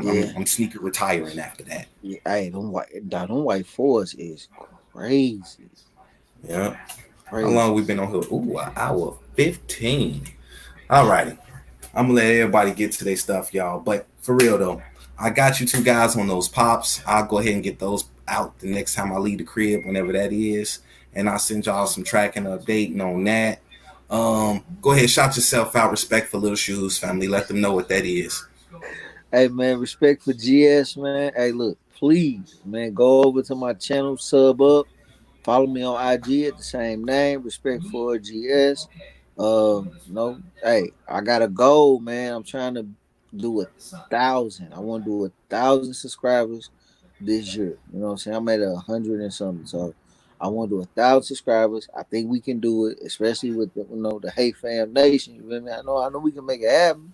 yeah. I'm sneaker retiring after that. Yeah, hey, them white fours is crazy, Yeah. How long crazy. we been on here? Ooh, an hour 15. All righty. I'm gonna let everybody get to their stuff, y'all. But for real though, I got you two guys on those pops. I'll go ahead and get those out the next time I leave the crib, whenever that is, and I'll send y'all some tracking updating on that. Go ahead, shout yourself out. Respect for Little Shoes family. Let them know what that is. Hey man, respect for GS, man. Hey, look, please, man, go over to my channel, sub up, follow me on IG at the same name, respect for GS. No, hey, I got a goal, man. I'm trying to do 1,000. I want to do 1,000 subscribers this year. You know what I'm saying? I'm at 100 and something, so I want to do 1,000 subscribers. I think we can do it, especially with the Hey Fam Nation. You feel me? I know we can make it happen.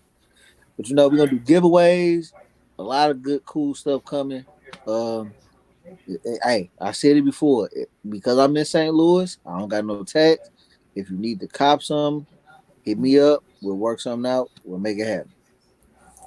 But we're gonna do giveaways, a lot of good, cool stuff coming. Um, hey, I said it before. Because I'm in St. Louis, I don't got no tax. If you need to cop some, hit me up. We'll work something out. We'll make it happen.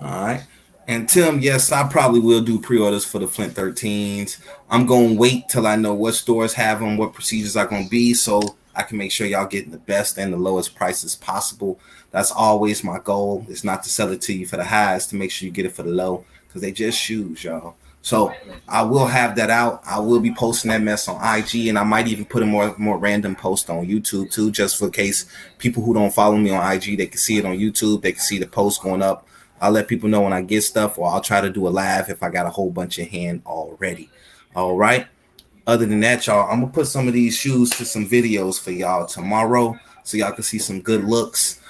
All right. And Tim, yes, I probably will do pre-orders for the Flint 13s. I'm going to wait till I know what stores have them, what procedures are going to be, so I can make sure y'all getting the best and the lowest prices possible. That's always my goal. It's not to sell it to you for the highs, to make sure you get it for the low, because they just shoes, y'all. So I will have that out. I will be posting that mess on IG, and I might even put a more random post on YouTube too, just for case people who don't follow me on IG, they can see it on YouTube. They can see the post going up. I'll let people know when I get stuff, or I'll try to do a live if I got a whole bunch in hand already. All right. Other than that, y'all, I'm gonna put some of these shoes to some videos for y'all tomorrow, so y'all can see some good looks.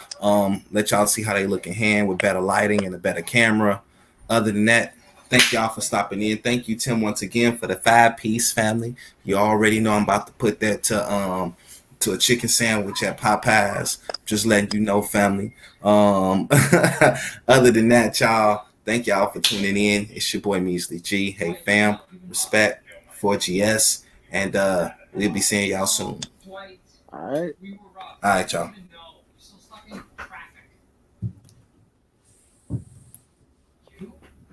Let y'all see how they look in hand with better lighting and a better camera. Other than that, thank y'all for stopping in. Thank you, Tim, once again for the 5-piece family. You already know I'm about to put that to a chicken sandwich at Popeyes. Just letting you know, family. Other than that, y'all, thank y'all for tuning in. It's your boy Measley G. Hey fam, respect for GS, and we'll be seeing y'all soon. All right. All right, y'all.